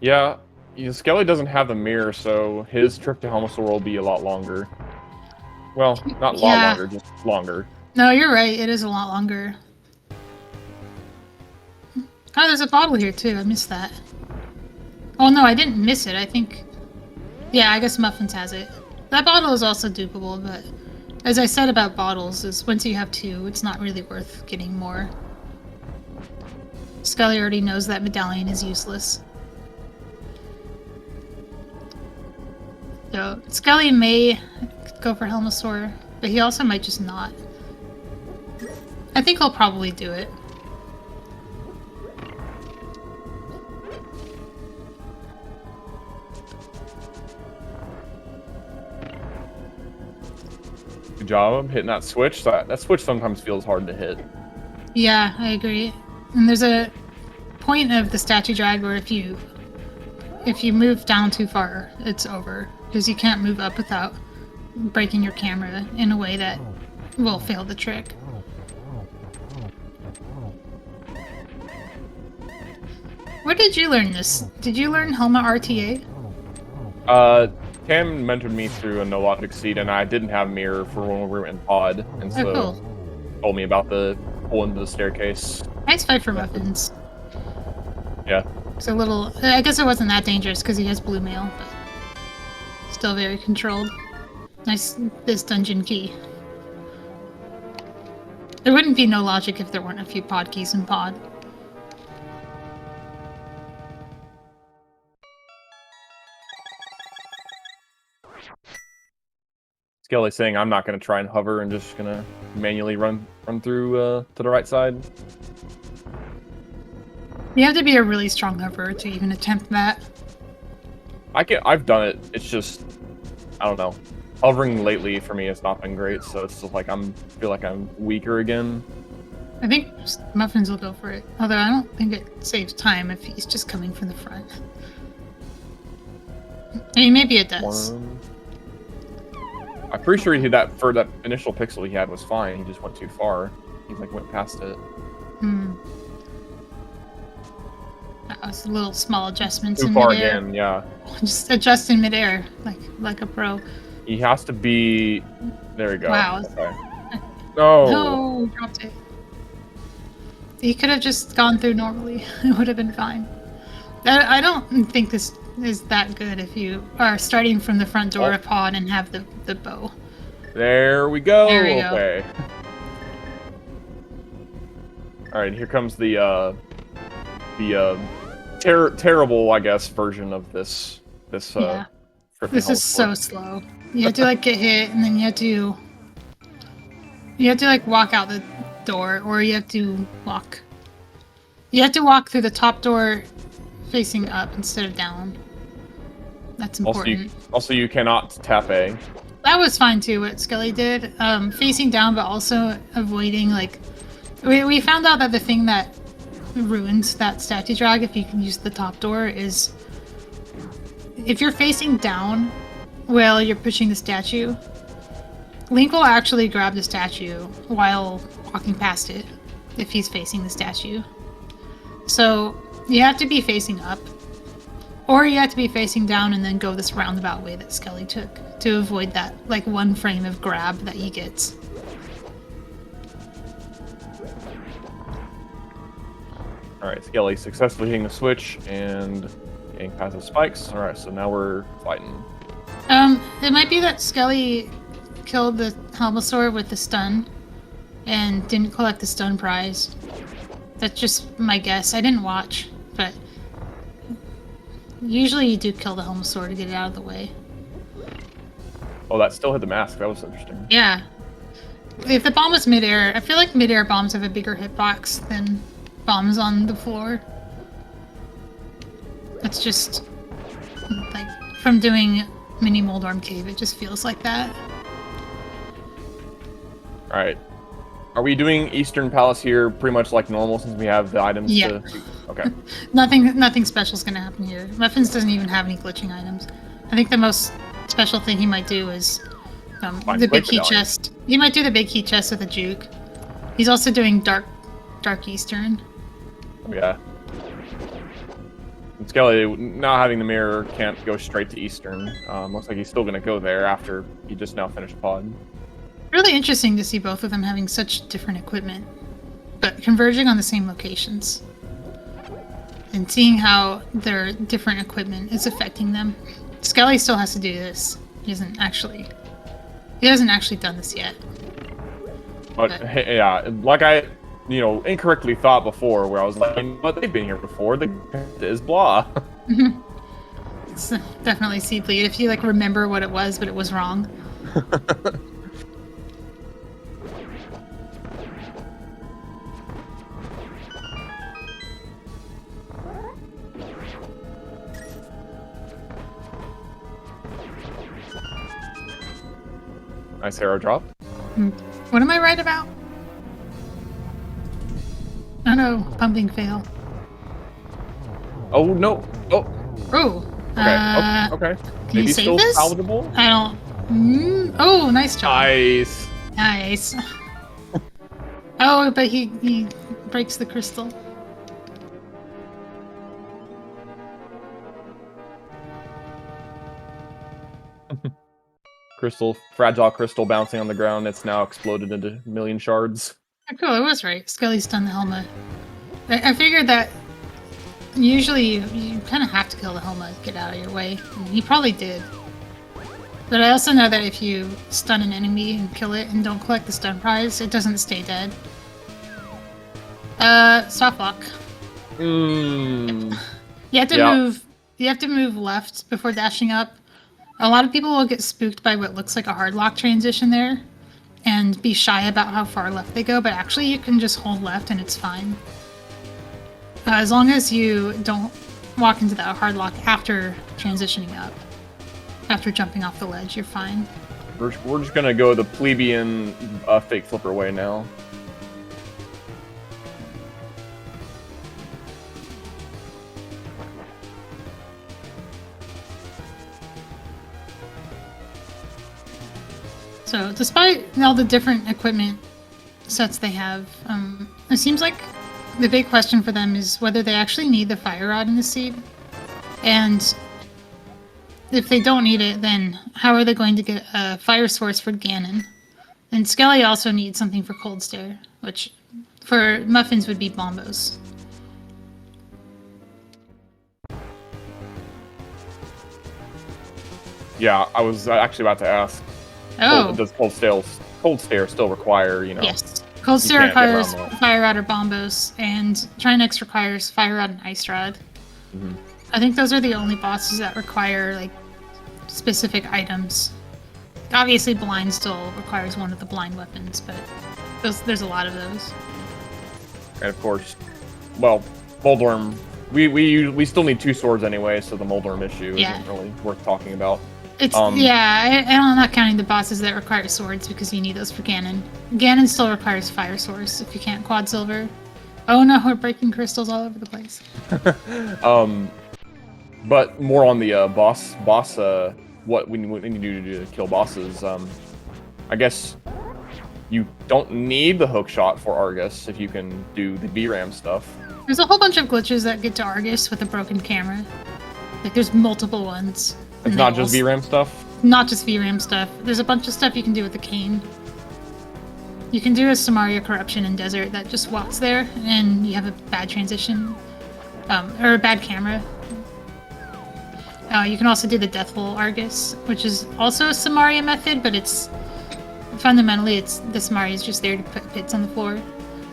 Speaker 2: Yeah. Skele doesn't have the mirror, so his trip to Helmasaur will be a lot longer. Well, not a lot longer, just longer.
Speaker 1: No, you're right. It is a lot longer. Oh, there's a bottle here, too. I missed that. Oh, no, I didn't miss it. I think... Yeah, I guess Muffins has it. That bottle is also dupable, but... As I said about bottles, is once you have 2, it's not really worth getting more. Skele already knows that medallion is useless. So, Skele may go for Helmasaur, but he also might just not. I think he'll probably do it.
Speaker 2: Good job hitting that switch. That switch sometimes feels hard to hit.
Speaker 1: Yeah, I agree. And there's a point of the statue drag where if you move down too far, it's over. Because you can't move up without breaking your camera in a way that will fail the trick. Where did you learn this? Did you learn Helma RTA?
Speaker 2: Cam mentored me through a no logic seed, and I didn't have mirror for when we were in pod, and so told me about the hole into the staircase.
Speaker 1: Nice fight for Muffins.
Speaker 2: Yeah.
Speaker 1: It's a little... I guess it wasn't that dangerous because he has blue mail, but still very controlled. Nice, this dungeon key. There wouldn't be no logic if there weren't a few pod keys in pod.
Speaker 2: Skele saying I'm not going to try and hover and just going to manually run through to the right side.
Speaker 1: You have to be a really strong hoverer to even attempt that.
Speaker 2: I've done it. It's just, I don't know. Hovering lately for me has not been great, so it's just like feel like I'm weaker again.
Speaker 1: I think Muffins will go for it. Although I don't think it saves time if he's just coming from the front. I mean, maybe it does.
Speaker 2: I'm pretty sure for that initial pixel he had was fine. He just went too far. He like went past it.
Speaker 1: That was a little small adjustments
Speaker 2: too
Speaker 1: in
Speaker 2: far
Speaker 1: midair.
Speaker 2: again, yeah.
Speaker 1: Just adjust in midair, like a pro.
Speaker 2: He has to be... There we go.
Speaker 1: Wow.
Speaker 2: Okay. No!
Speaker 1: No, dropped it. He could have just gone through normally. It would have been fine. I don't think this is that good if you are starting from the front door of pod and have the bow.
Speaker 2: There we go.
Speaker 1: There we
Speaker 2: okay.
Speaker 1: go.
Speaker 2: All right, here comes the terrible, I guess, version of this.
Speaker 1: Yeah. This is so slow. You have to like get hit, and then you have to like walk out the door, or you have to walk. You have to walk through the top door, facing up instead of down. That's important.
Speaker 2: Also, you cannot tap A.
Speaker 1: That was fine too. What Skele did, facing down, but also avoiding like. We found out that the thing that ruins that statue drag if you can use the top door is if you're facing down while you're pushing the statue, Link will actually grab the statue while walking past it if he's facing the statue. So you have to be facing up, or you have to be facing down and then go this roundabout way that Skele took to avoid that like one frame of grab that he gets.
Speaker 2: Alright, Skele successfully hitting the switch and getting past the spikes. Alright, so now we're fighting.
Speaker 1: It might be that Skele killed the Helmosaur with the stun and didn't collect the stun prize. That's just my guess. I didn't watch, but usually you do kill the Helmosaur to get it out of the way.
Speaker 2: Oh, that still hit the mask. That was interesting.
Speaker 1: Yeah. If the bomb was midair, I feel like midair bombs have a bigger hitbox than bombs on the floor. It's just like from doing Mini Moldorm Cave, it just feels like that.
Speaker 2: Alright. Are we doing Eastern Palace here pretty much like normal since we have the items to... Okay.
Speaker 1: Nothing special is going to happen here. Muffins doesn't even have any glitching items. I think the most special thing he might do is the big key chest. He might do the big key chest with a juke. He's also doing Dark Eastern.
Speaker 2: Oh, yeah. And Skele, not having the mirror, can't go straight to Eastern. Looks like he's still going to go there after he just now finished pod.
Speaker 1: Really interesting to see both of them having such different equipment, but converging on the same locations. And seeing how their different equipment is affecting them. Skele still has to do this. He hasn't actually done this yet.
Speaker 2: But yeah, like I incorrectly thought before, where I was like, but they've been here before. The is blah.
Speaker 1: It's definitely seed bleed if you like remember what it was, but it was wrong.
Speaker 2: Nice arrow drop.
Speaker 1: What am I right about? Oh no, pumping fail.
Speaker 2: Oh no! Oh.
Speaker 1: Oh.
Speaker 2: Okay.
Speaker 1: Can you save this?
Speaker 2: Palatable?
Speaker 1: I don't. Oh, nice job.
Speaker 2: Nice.
Speaker 1: Nice. Oh, but he breaks the crystal.
Speaker 2: Fragile crystal bouncing on the ground. It's now exploded into a million shards.
Speaker 1: Oh, cool, I was right. Skele's done the helmet. I figured that usually you kind of have to kill the helmet to get out of your way. And he probably did. But I also know that if you stun an enemy and kill it and don't collect the stun prize, it doesn't stay dead. Soft lock. You have to move. You have to move left before dashing up. A lot of people will get spooked by what looks like a hard lock transition there and be shy about how far left they go, but actually you can just hold left and it's fine. As long as you don't walk into that hard lock after transitioning up. After jumping off the ledge, you're fine.
Speaker 2: We're just gonna go the plebeian fake flipper way now.
Speaker 1: So, despite all the different equipment sets they have, it seems like the big question for them is whether they actually need the fire rod in the seed. And if they don't need it, then how are they going to get a fire source for Ganon? And Skele also needs something for Cold Stare, which for Muffins would be Bombos.
Speaker 2: Yeah, I was actually about to ask.
Speaker 1: Oh.
Speaker 2: Does Cold Stare still require, you know?
Speaker 1: Yes. Cold Stare requires Fire Rod or Bombos, and Trinex requires Fire Rod and Ice Rod.
Speaker 2: Mm-hmm.
Speaker 1: I think those are the only bosses that require, like, specific items. Obviously, Blind still requires one of the blind weapons, but there's a lot of those.
Speaker 2: And of course, well, Moldorm, we still need 2 swords anyway, so the Moldorm issue isn't really worth talking about.
Speaker 1: It's I'm not counting the bosses that require swords because you need those for Ganon. Ganon still requires Fire Source if you can't quad silver. Oh no, we're breaking crystals all over the place.
Speaker 2: But more on the boss. What we need to do to kill bosses. I guess you don't need the hook shot for Argus if you can do the VRAM stuff.
Speaker 1: There's a whole bunch of glitches that get to Argus with a broken camera. Like there's multiple ones.
Speaker 2: It's not just VRAM stuff?
Speaker 1: Not just VRAM stuff. There's a bunch of stuff you can do with the cane. You can do a Samaria Corruption in Desert that just walks there and you have a bad transition. Or a bad camera. You can also do the Deathful Argus, which is also a Samaria method, but it's fundamentally the Samaria is just there to put pits on the floor.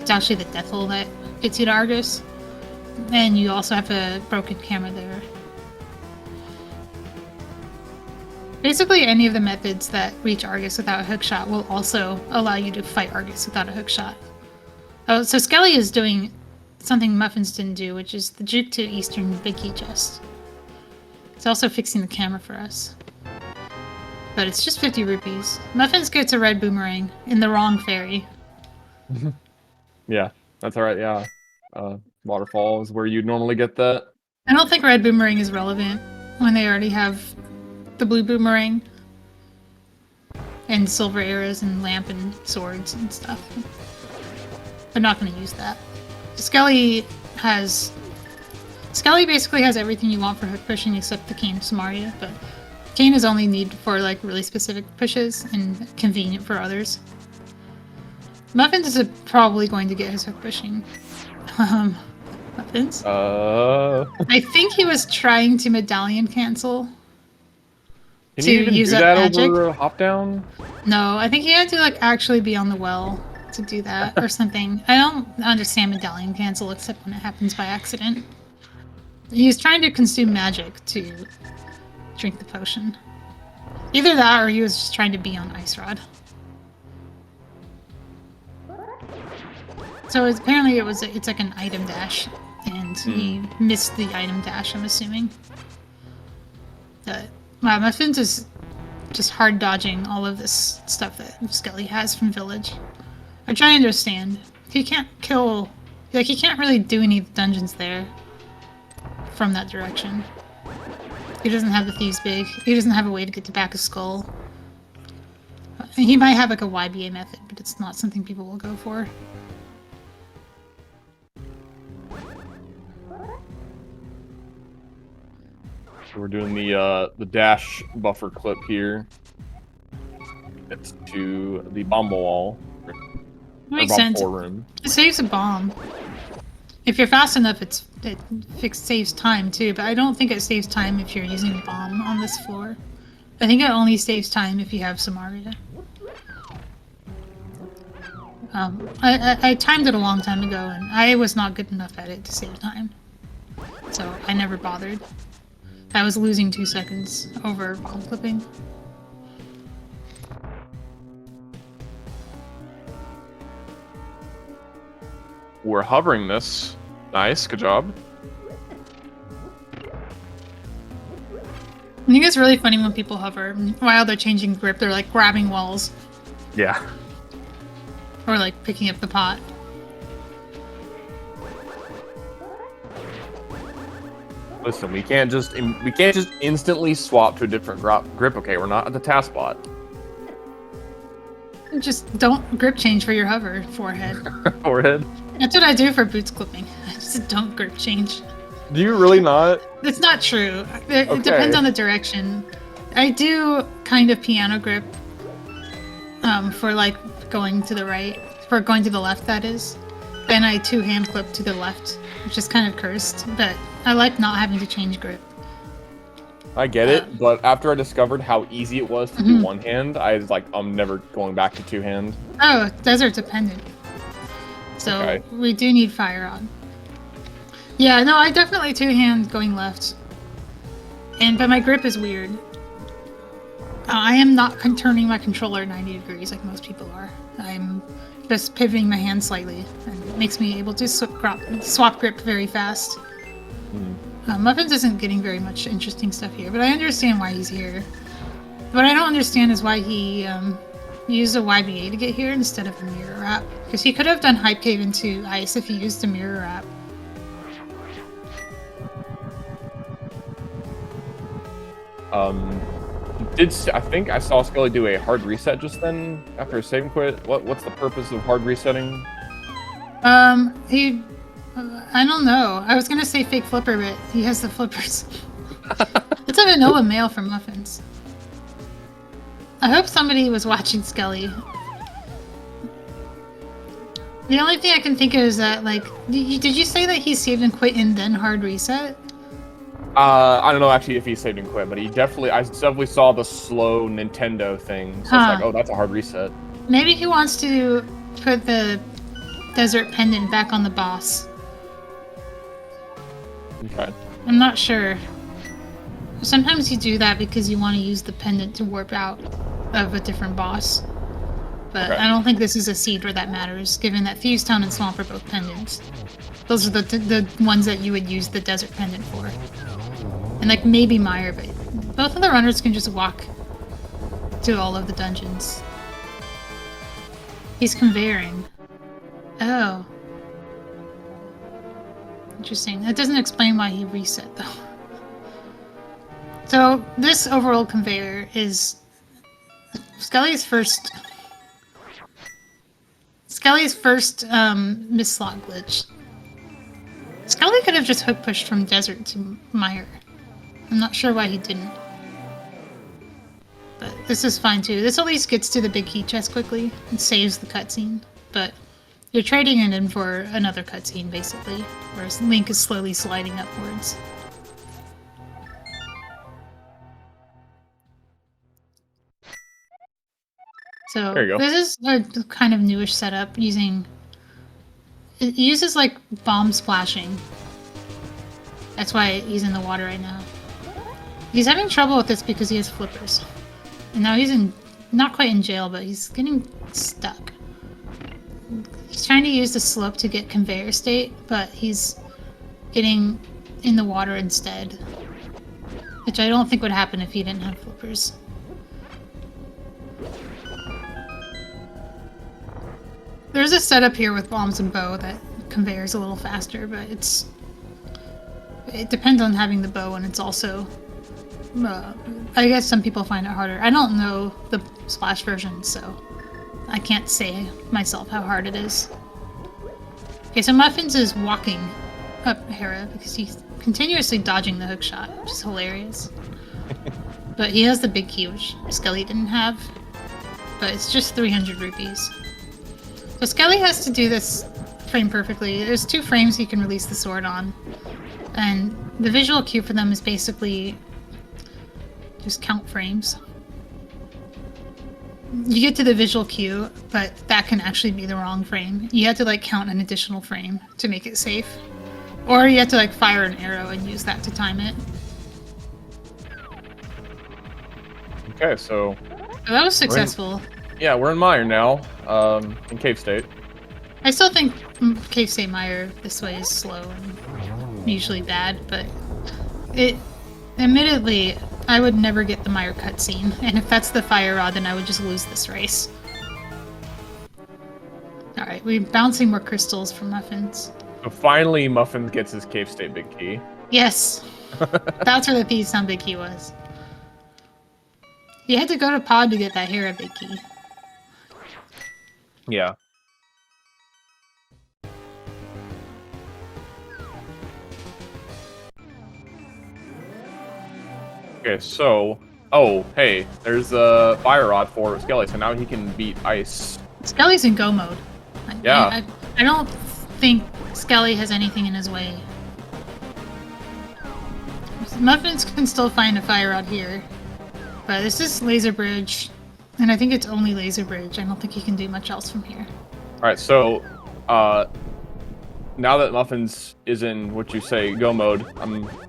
Speaker 1: It's actually the Deathful that gets you to Argus. And you also have a broken camera there. Basically, any of the methods that reach Argus without a hookshot will also allow you to fight Argus without a hookshot. Oh, so Skele is doing something Muffins didn't do, which is the juke to Eastern Big Key Chest. It's also fixing the camera for us. But it's just 50 rupees. Muffins gets a red boomerang in the wrong fairy.
Speaker 2: Yeah, that's alright, yeah. Waterfall is where you'd normally get that.
Speaker 1: I don't think red boomerang is relevant when they already have the blue boomerang and silver arrows and lamp and swords and stuff. They're not going to use that. Skele basically has everything you want for hook pushing except the cane of Samaria, but cane is only needed for like really specific pushes and convenient for others. Muffins is probably going to get his hook pushing. Muffins? I think he was trying to medallion cancel.
Speaker 2: Can you even do that over a hop down?
Speaker 1: No, I think he had to like actually be on the well to do that or something. I don't understand medallion cancel except when it happens by accident. He was trying to consume magic to drink the potion. Either that or he was just trying to be on Ice Rod. So apparently it's like an item dash, and he missed the item dash, I'm assuming. Wow, Muffins is just hard dodging all of this stuff that Skele has from Village. I try to understand. He can't kill... Like, he can't really do any dungeons there from that direction. He doesn't have the Thieves' Big. He doesn't have a way to get to back of Skull. He might have like a YBA method, but it's not something people will go for.
Speaker 2: So we're doing the dash buffer clip here. It's to the bomb wall.
Speaker 1: Makes sense.
Speaker 2: Room.
Speaker 1: It saves a bomb. If you're fast enough, it saves time too, but I don't think it saves time if you're using a bomb on this floor. I think it only saves time if you have Samaria. I timed it a long time ago, and I was not good enough at it to save time. So I never bothered. I was losing 2 seconds over bomb clipping.
Speaker 2: We're hovering this. Nice, good job.
Speaker 1: I think it's really funny when people hover. While they're changing grip, they're like grabbing walls.
Speaker 2: Yeah.
Speaker 1: Or like picking up the pot.
Speaker 2: Listen, we can't just instantly swap to a different grip. Okay, we're not at the taskbot.
Speaker 1: Just don't grip change for your hover forehead.
Speaker 2: Forehead.
Speaker 1: That's what I do for boots clipping. I just don't grip change.
Speaker 2: Do you really not?
Speaker 1: It's not true. It depends on the direction. I do kind of piano grip for like going to the right, for going to the left, that is. Then I two-hand clip to the left, which is kind of cursed, but I like not having to change grip.
Speaker 2: I get it, but after I discovered how easy it was to do one hand, I was like, I'm never going back to two-hand.
Speaker 1: Oh, desert dependent. So we do need fire on. Yeah, no, I definitely two-hand going left. But my grip is weird. I am not turning my controller 90 degrees like most people are. I'm just pivoting my hand slightly, and it makes me able to swap grip very fast. Muffins isn't getting very much interesting stuff here, but I understand why he's here. What I don't understand is why he used a YBA to get here instead of a mirror wrap. Because he could have done Hype Cave into ice if he used a mirror wrap.
Speaker 2: I think I saw Skele do a hard reset just then after a save and quit. What's the purpose of hard resetting?
Speaker 1: I don't know. I was gonna say fake flipper, but he has the flippers. It's a vanilla mail from Muffins. I hope somebody was watching Skele. The only thing I can think of is that, like, did you say that he saved and quit and then hard reset?
Speaker 2: I don't know actually if he saved and quit, but I definitely saw the slow Nintendo thing. So it's like, oh, that's a hard reset.
Speaker 1: Maybe he wants to put the desert pendant back on the boss.
Speaker 2: Okay.
Speaker 1: I'm not sure. Sometimes you do that because you want to use the pendant to warp out of a different boss. But I don't think this is a seed where that matters, given that Fuse Town and Swamp are both pendants. Those are the ones that you would use the desert pendant for. And like maybe Meyer, but both of the runners can just walk to all of the dungeons. He's conveying. Oh. Interesting. That doesn't explain why he reset though. So this overall conveyor is Skele's first misslot glitch. Skele could have just hook pushed from desert to Meyer. I'm not sure why he didn't. But this is fine too. This at least gets to the big key chest quickly and saves the cutscene. But you're trading it in for another cutscene basically, whereas Link is slowly sliding upwards. So this is a kind of newish setup using... It uses like bomb splashing. That's why he's in the water right now. He's having trouble with this because he has flippers. And now he's not quite in jail, but he's getting stuck. He's trying to use the slope to get conveyor state, but he's getting in the water instead. Which I don't think would happen if he didn't have flippers. There's a setup here with bombs and bow that conveyors a little faster, but it depends on having the bow, and it's also I guess some people find it harder. I don't know the Splash version, so I can't say myself how hard it is. Okay, so Muffins is walking up Hera because he's continuously dodging the hook shot, which is hilarious. But he has the big key, which Skele didn't have. But it's just 300 rupees. So Skele has to do this frame perfectly. There's 2 frames you can release the sword on. And the visual cue for them is basically just count frames. You get to the visual cue, but that can actually be the wrong frame. You have to like count an additional frame to make it safe. Or you have to like fire an arrow and use that to time it.
Speaker 2: Okay, so
Speaker 1: that was successful.
Speaker 2: We're in Meyer now, in Cave State.
Speaker 1: I still think Cave State Meyer this way is slow and usually bad, but admittedly, I would never get the Meyer cutscene, and if that's the fire rod, then I would just lose this race. Alright, we're bouncing more crystals from Muffins.
Speaker 2: So finally, Muffins gets his Cave State big key.
Speaker 1: Yes! That's where the Thieves Town big key was. You had to go to Pod to get that Hera big key.
Speaker 2: Yeah. Okay, so... Oh, hey, there's a fire rod for Skele, so now he can beat ice.
Speaker 1: Skele's in go mode.
Speaker 2: Yeah.
Speaker 1: I don't think Skele has anything in his way. Muffins can still find a fire rod here. But this is Laser Bridge. And I think it's only Laser Bridge. I don't think he can do much else from here.
Speaker 2: Alright, so... now that Muffins is in what you say go mode,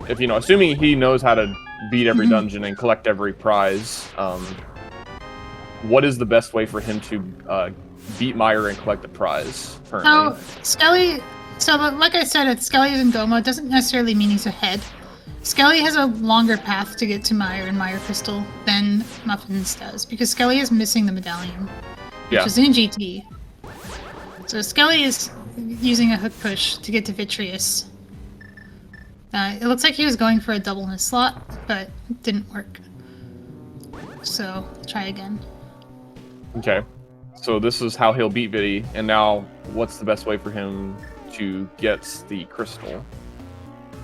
Speaker 2: if you know, assuming he knows how to beat every dungeon and collect every prize, what is the best way for him to beat Meyer and collect the prize currently?
Speaker 1: Skele, so like I said, if Skele is in go mode, doesn't necessarily mean he's ahead. Skele has a longer path to get to Meyer and Meyer Crystal than Muffins does, because Skele is missing the medallion, which is in GT. So Skele is using a hook push to get to Vitreous. It looks like he was going for a double miss slot, but it didn't work. So, try again.
Speaker 2: Okay. So this is how he'll beat Vitty, and now what's the best way for him to get the crystal?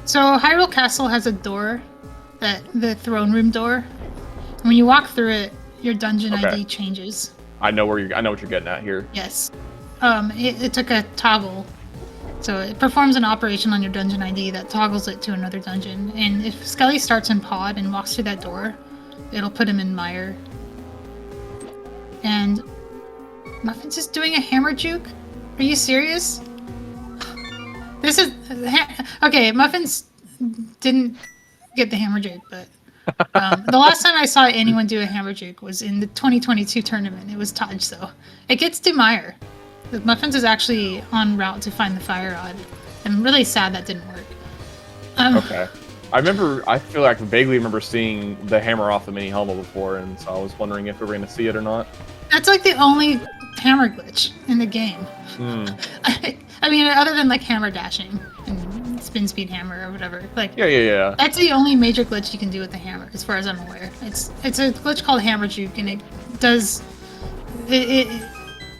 Speaker 1: So Hyrule Castle has a door, the throne room door. When you walk through it, your dungeon ID changes.
Speaker 2: I know what you're getting at here.
Speaker 1: Yes. It took a toggle. So it performs an operation on your dungeon ID that toggles it to another dungeon. And if Skele starts in Pod and walks through that door, it'll put him in Meyer. And Muffins is doing a hammer juke? Are you serious? This is... Okay, Muffins didn't get the hammer juke, but... the last time I saw anyone do a hammer juke was in the 2022 tournament. It was Taj, though. It gets to Meyer. The Muffins is actually en route to find the fire rod. I'm really sad that didn't work.
Speaker 2: Okay. I feel like I vaguely remember seeing the hammer off the mini helmet before, and so I was wondering if we were going to see it or not.
Speaker 1: That's like the only hammer glitch in the game. I mean, other than like hammer dashing and spin speed hammer or whatever. Like,
Speaker 2: yeah.
Speaker 1: That's the only major glitch you can do with the hammer, as far as I'm aware. It's a glitch called hammer juke, and it does...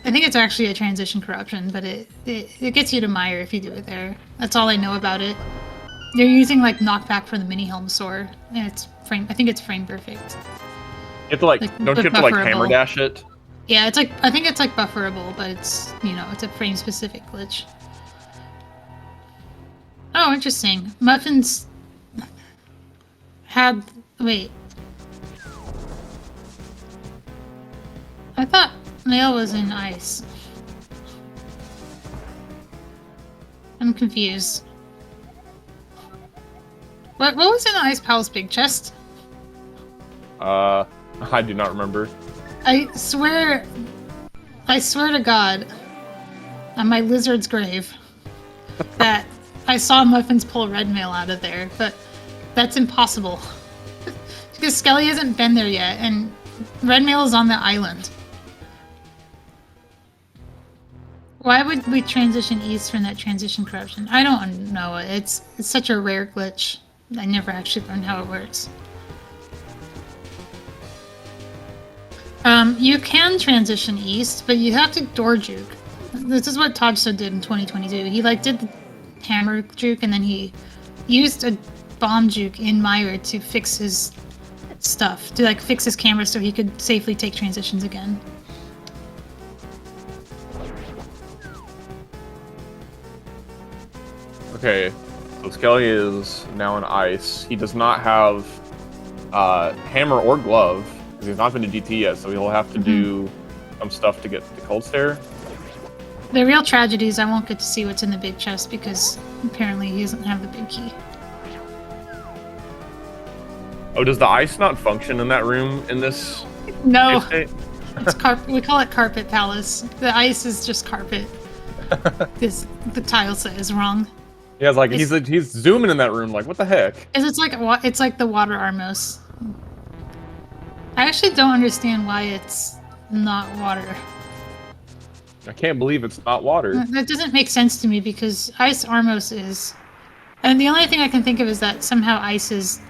Speaker 1: I think it's actually a transition corruption, but it gets you to Meyer if you do it there. That's all I know about it. They're using like knockback for the mini Helmsaur, and I think it's frame perfect.
Speaker 2: You have to don't you have to hammer dash it?
Speaker 1: Yeah, I think it's like bufferable, but it's it's a frame specific glitch. Oh, interesting. Muffins had wait. I thought Nail was in ice. I'm confused. What was in Ice Pal's big chest?
Speaker 2: I do not remember.
Speaker 1: I swear to God, on my lizard's grave, that I saw Muffins pull red mail out of there, but that's impossible. Because Skele hasn't been there yet, and red mail is on the island. Why would we transition east from that transition corruption? I don't know. It's such a rare glitch. I never actually learned how it works. You can transition east, but you have to door juke. This is what Todso did in 2022. He did the hammer juke, and then he used a bomb juke in Meyer to fix his stuff, to fix his camera so he could safely take transitions again.
Speaker 2: Okay, so Skele is now in ice. He does not have hammer or glove, because he's not been to GT yet, so he'll have to do some stuff to get the cold stare.
Speaker 1: The real tragedy is I won't get to see what's in the big chest, because apparently he doesn't have the big key.
Speaker 2: Oh, does the ice not function in that room in this?
Speaker 1: No, it's we call it Carpet Palace. The ice is just carpet. Because the tile set is wrong.
Speaker 2: Yeah, he's zooming in that room. Like, what the heck?
Speaker 1: It's like the water Armos. I actually don't understand why it's not water.
Speaker 2: I can't believe it's not water.
Speaker 1: That doesn't make sense to me, because Ice Armos is... And the only thing I can think of is that somehow Ice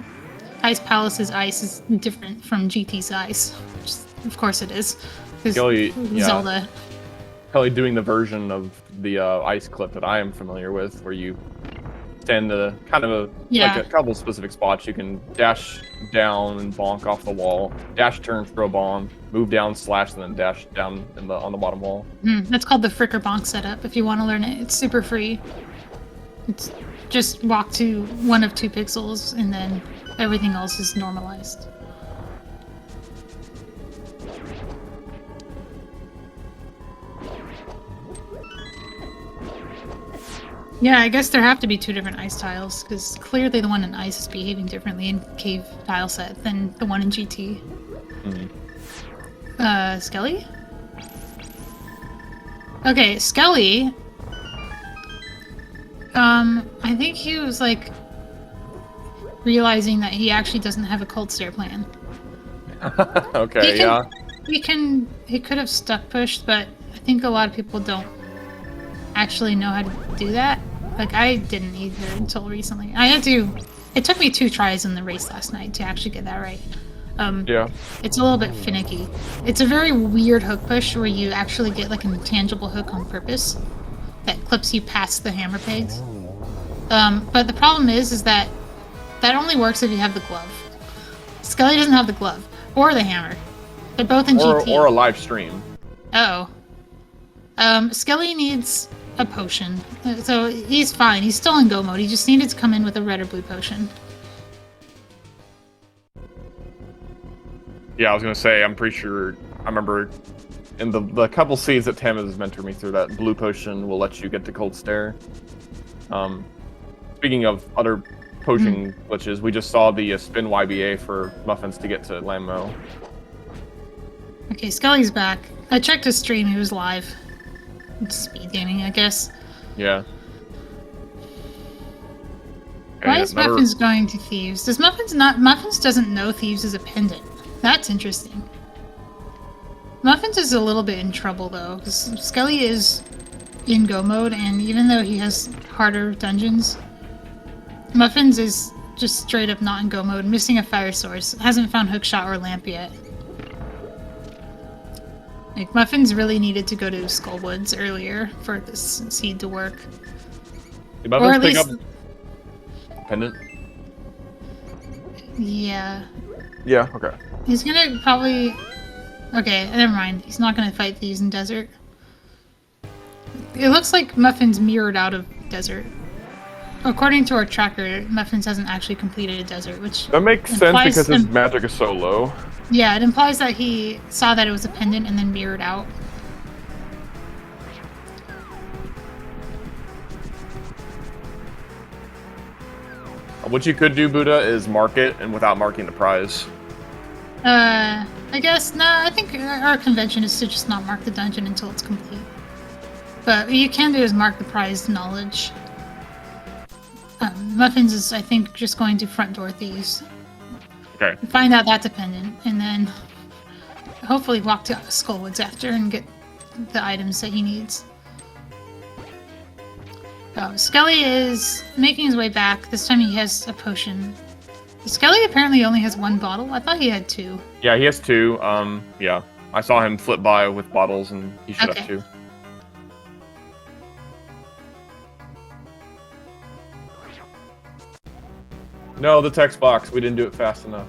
Speaker 1: Palace's ice is different from GT's ice. Which, of course it is. Zelda.
Speaker 2: Probably doing the version of the ice clip that I am familiar with, where you understand the kind of like a couple specific spots. You can dash down and bonk off the wall, dash turn, throw bomb, move down, slash, and then dash down on the bottom wall.
Speaker 1: That's called the fricker bonk setup. If you want to learn it, it's super free. It's just walk to one of 2 pixels, and then everything else is normalized. Yeah, I guess there have to be 2 different ice tiles, because clearly the one in ice is behaving differently in cave tile set than the one in GT. Skele? Okay, Skele. I think he was like realizing that he actually doesn't have a cold stare plan.
Speaker 2: Okay,
Speaker 1: He could have stuck pushed, but I think a lot of people don't actually know how to do that. Like, I didn't either until recently. It took me 2 tries in the race last night to actually get that right. It's a little bit finicky. It's a very weird hook push where you actually get like an intangible hook on purpose that clips you past the hammer pegs. But the problem is that only works if you have the glove. Skele doesn't have the glove or the hammer. They're both in GT.
Speaker 2: Or a live stream.
Speaker 1: Oh. Skele needs a potion. So he's fine. He's still in go mode. He just needed to come in with a red or blue potion.
Speaker 2: Yeah, I was gonna say, I'm pretty sure I remember in the couple seeds that Tam has mentored me through, that blue potion will let you get to cold stare. Speaking of other potion glitches, we just saw the spin YBA for Muffins to get to Lammo.
Speaker 1: Okay, Skele's back. I checked his stream. He was live. It's SpeedGaming, I guess.
Speaker 2: Yeah.
Speaker 1: Why is Muffins going to Thieves? Muffins doesn't know Thieves is a pendant. That's interesting. Muffins is a little bit in trouble, though, because Skele is in go mode, and even though he has harder dungeons, Muffins is just straight up not in go mode, missing a fire source, hasn't found hookshot or lamp yet. Like, Muffins really needed to go to Skullwoods earlier for this seed to work.
Speaker 2: Did Muffins pick up pendant?
Speaker 1: Yeah.
Speaker 2: Yeah, okay.
Speaker 1: He's gonna probably... Okay, never mind. He's not gonna fight these in desert. It looks like Muffins mirrored out of desert. According to our tracker, Muffins hasn't actually completed a desert, which...
Speaker 2: That makes sense because his magic is so low.
Speaker 1: Yeah, it implies that he saw that it was a pendant and then mirrored out.
Speaker 2: What you could do, Buddha, is mark it, and without marking the prize.
Speaker 1: I guess, nah, I think our convention is to just not mark the dungeon until it's complete. But what you can do is mark the prize knowledge. Muffins is, I think, just going to front door thieves.
Speaker 2: Okay.
Speaker 1: Find out that dependent, and then hopefully walk to Skullwoods after and get the items that he needs. Skele is making his way back. This time he has a potion. Skele apparently only has 1 bottle. I thought he had 2.
Speaker 2: Yeah, he has 2. Yeah. I saw him flip by with bottles, and he should have 2. No, the text box. We didn't do it fast enough.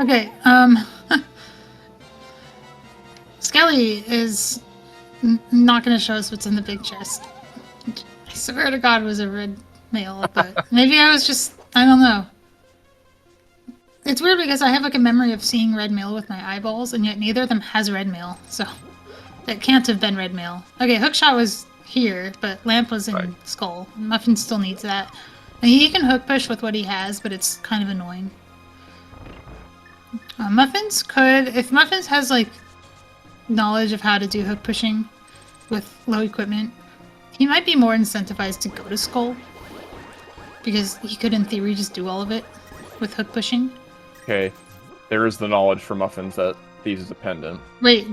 Speaker 1: Okay, Skele is not going to show us what's in the big chest. I swear to God it was a red mail, but maybe I don't know. It's weird because I have like a memory of seeing red mail with my eyeballs, and yet neither of them has red mail, so that can't have been red mail. Okay, Hookshot was here, but Lamp was in Skull. Muffin still needs that. And he can hook push with what he has, but it's kind of annoying. Muffins could, if Muffins has like knowledge of how to do hook pushing with low equipment, he might be more incentivized to go to Skull, because he could in theory just do all of it with hook pushing.
Speaker 2: Okay, there is the knowledge for Muffins that Thieves is a pendant.
Speaker 1: Wait,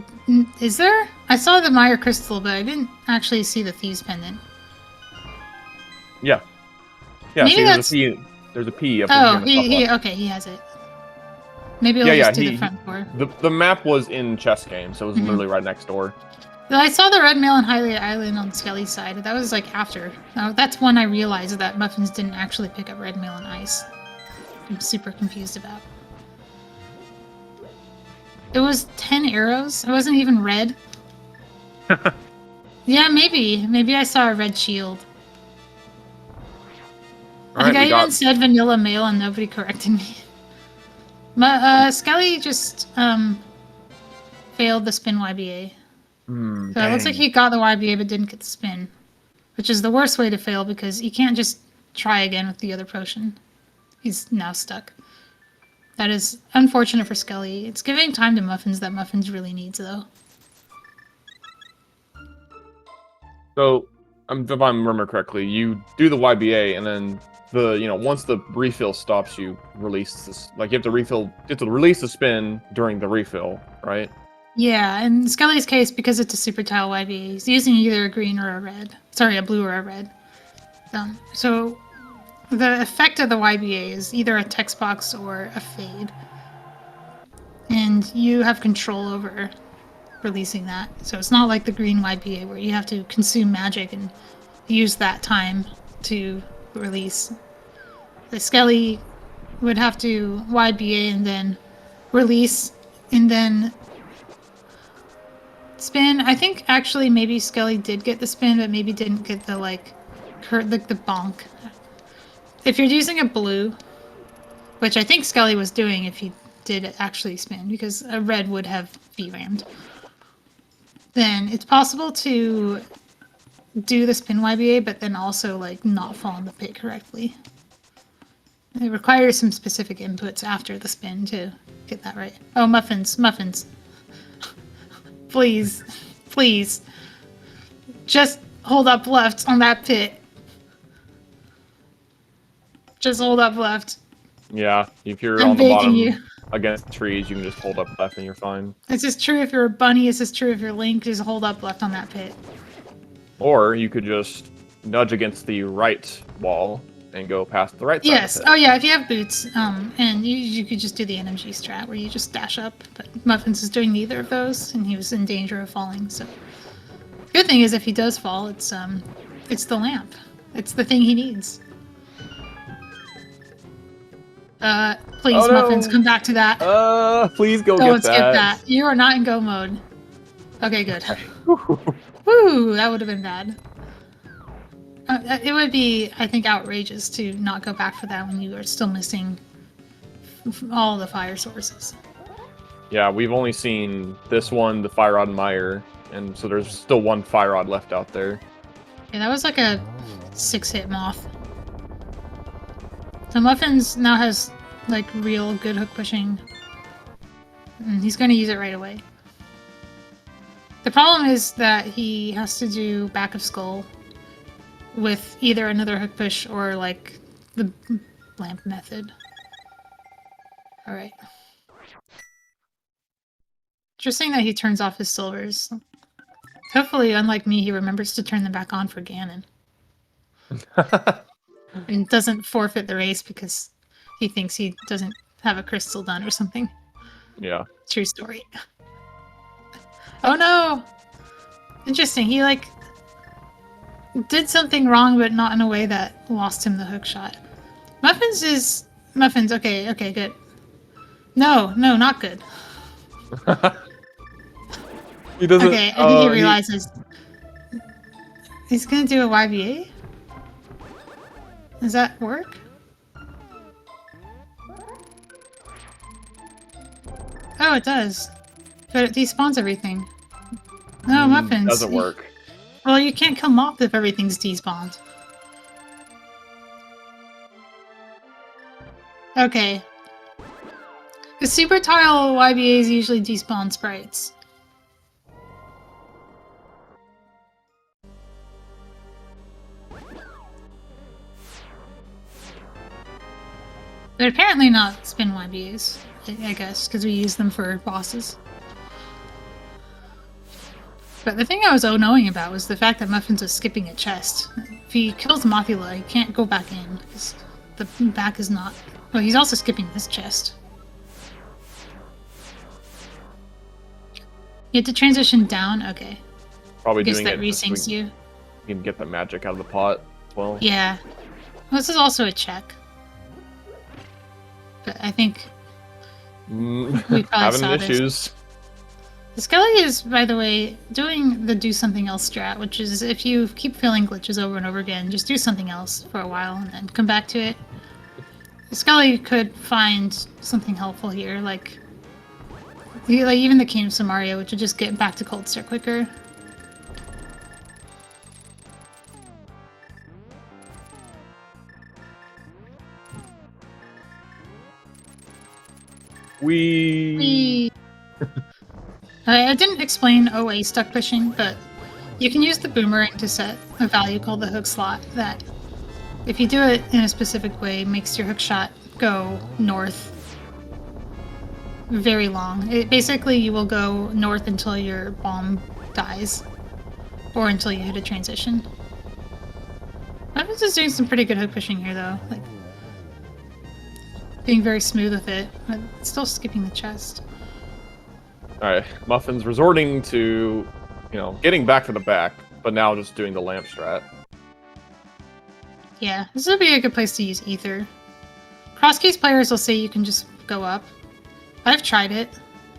Speaker 1: is there? I saw the Meyer Crystal, but I didn't actually see the Thieves pendant.
Speaker 2: Yeah. Yeah,
Speaker 1: maybe
Speaker 2: see, there's a P up
Speaker 1: in
Speaker 2: here.
Speaker 1: Okay, he has it. Maybe he'll just do the front door.
Speaker 2: The map was in chess game, so it was literally right next door.
Speaker 1: I saw the red mail on Hylia Island on Skele's side. That was like after. That's when I realized that Muffins didn't actually pick up red mail on ice. I'm super confused about. It was 10 arrows. It wasn't even red. Yeah, maybe. Maybe I saw a red shield. I think I even said vanilla mail and nobody corrected me. Skele just failed the spin YBA. So it looks like he got the YBA but didn't get the spin. Which is the worst way to fail because you can't just try again with the other potion. He's now stuck. That is unfortunate for Skele. It's giving time to Muffins that Muffins really needs, though.
Speaker 2: So, if I remember correctly, you do the YBA and then once the refill stops, you release this. Like you have to release the spin during the refill, right?
Speaker 1: Yeah, in Skele's case, because it's a super tile YBA, he's using either a green or a red. Sorry, a blue or a red. So the effect of the YBA is either a text box or a fade. And you have control over releasing that. So it's not like the green YBA where you have to consume magic and use that time to release. The Skele would have to YBA and then release and then spin. I think actually maybe Skele did get the spin, but maybe didn't get the the bonk. If you're using a blue, which I think Skele was doing if he did actually spin, because a red would have V-rammed, then it's possible to do the spin YBA, but then also not fall in the pit correctly. It requires some specific inputs after the spin to get that right. Oh, Muffins. Please. Please. Just hold up left on that pit. Just hold up left.
Speaker 2: Yeah, if you're on the bottom against trees, you can just hold up left and you're fine.
Speaker 1: This is true if you're a bunny. This is true if you're Link. Just hold up left on that pit.
Speaker 2: Or you could just nudge against the right wall and go past the right side.
Speaker 1: Yes. Oh, yeah, if you have boots. And you could just do the NMG strat where you just dash up. But Muffins is doing neither of those, and he was in danger of falling. So, good thing is if he does fall, it's the lamp. It's the thing he needs. Please,
Speaker 2: oh, no.
Speaker 1: Muffins, come back to that.
Speaker 2: Please go
Speaker 1: Don't
Speaker 2: get that.
Speaker 1: skip that. You are not in go mode. Okay, good. Woo, that would have been bad. It would be, I think, outrageous to not go back for that when you are still missing all the fire sources.
Speaker 2: Yeah, we've only seen this one, the Fire Rod Mire, and so there's still one Fire Rod left out there.
Speaker 1: Yeah, that was like a 6-hit moth. So Muffins now has real good hook pushing. And he's going to use it right away. The problem is that he has to do back of skull with either another hook push or the lamp method. Alright. Interesting that he turns off his silvers. Hopefully, unlike me, he remembers to turn them back on for Ganon. And doesn't forfeit the race because he thinks he doesn't have a crystal done or something.
Speaker 2: Yeah.
Speaker 1: True story. Oh no! Interesting, he did something wrong, but not in a way that lost him the hook shot. Muffins, okay, good. No, not good.
Speaker 2: He doesn't.
Speaker 1: Okay, I think he realizes. He's gonna do a YBA? Does that work? Oh, it does. But it despawns everything. No, Muffins.
Speaker 2: Doesn't work.
Speaker 1: Well, you can't kill Moth if everything's despawned. Okay. The super tile YBAs usually despawn sprites. But apparently not spin YBAs, I guess, because we use them for bosses. But the thing I was knowing about was the fact that Muffins was skipping a chest. If he kills Mothula, he can't go back in, because the back is not... Well, he's also skipping this chest. You have to transition down? Okay.
Speaker 2: Probably
Speaker 1: I guess
Speaker 2: doing
Speaker 1: that
Speaker 2: it just so
Speaker 1: resyncs you.
Speaker 2: you can get the magic out of the pot as well.
Speaker 1: Yeah. Well, this is also a check. But I think we probably
Speaker 2: Having
Speaker 1: saw
Speaker 2: issues.
Speaker 1: this. The Skele is, by the way, doing the do something else strat, which is if you keep feeling glitches over and over again, just do something else for a while and then come back to it. The Skele could find something helpful here, like even the Kingdom Samaria, which would just get back to Cold Start quicker. I didn't explain OA stuck pushing, but you can use the boomerang to set a value called the hook slot that, if you do it in a specific way, makes your hook shot go north very long. Basically, you will go north until your bomb dies, or until you hit a transition. Muffins is doing some pretty good hook pushing here, though. Like, being very smooth with it, but still skipping the chest.
Speaker 2: Alright, Muffins resorting to, getting back to the back, but now just doing the lamp strat.
Speaker 1: Yeah, this would be a good place to use Ether. Cross-case players will say you can just go up. I've tried it,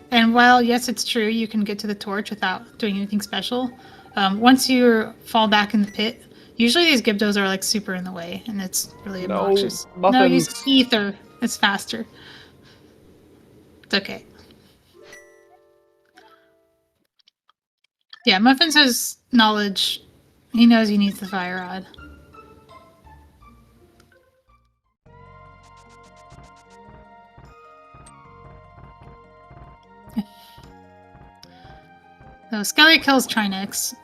Speaker 1: and while, yes, it's true, you can get to the torch without doing anything special, once you fall back in the pit, usually these Gibdos are, like, super in the way, and it's really obnoxious. No, use Ether. It's faster. It's okay. Yeah, Muffins has knowledge. He knows he needs the fire rod. So Skele kills Trinex,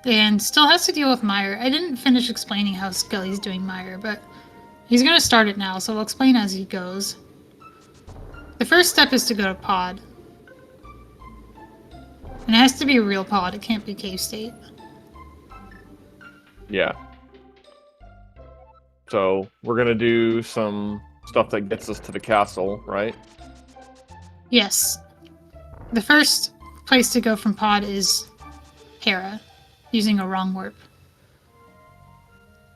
Speaker 1: and still has to deal with Meyer. I didn't finish explaining how Skele's doing Meyer, but he's going to start it now, so we'll explain as he goes. The first step is to go to pod. And it has to be a real pod, it can't be cave state.
Speaker 2: Yeah. So, we're going to do some stuff that gets us to the castle, right?
Speaker 1: Yes. The first place to go from pod is Hera, using a wrong warp.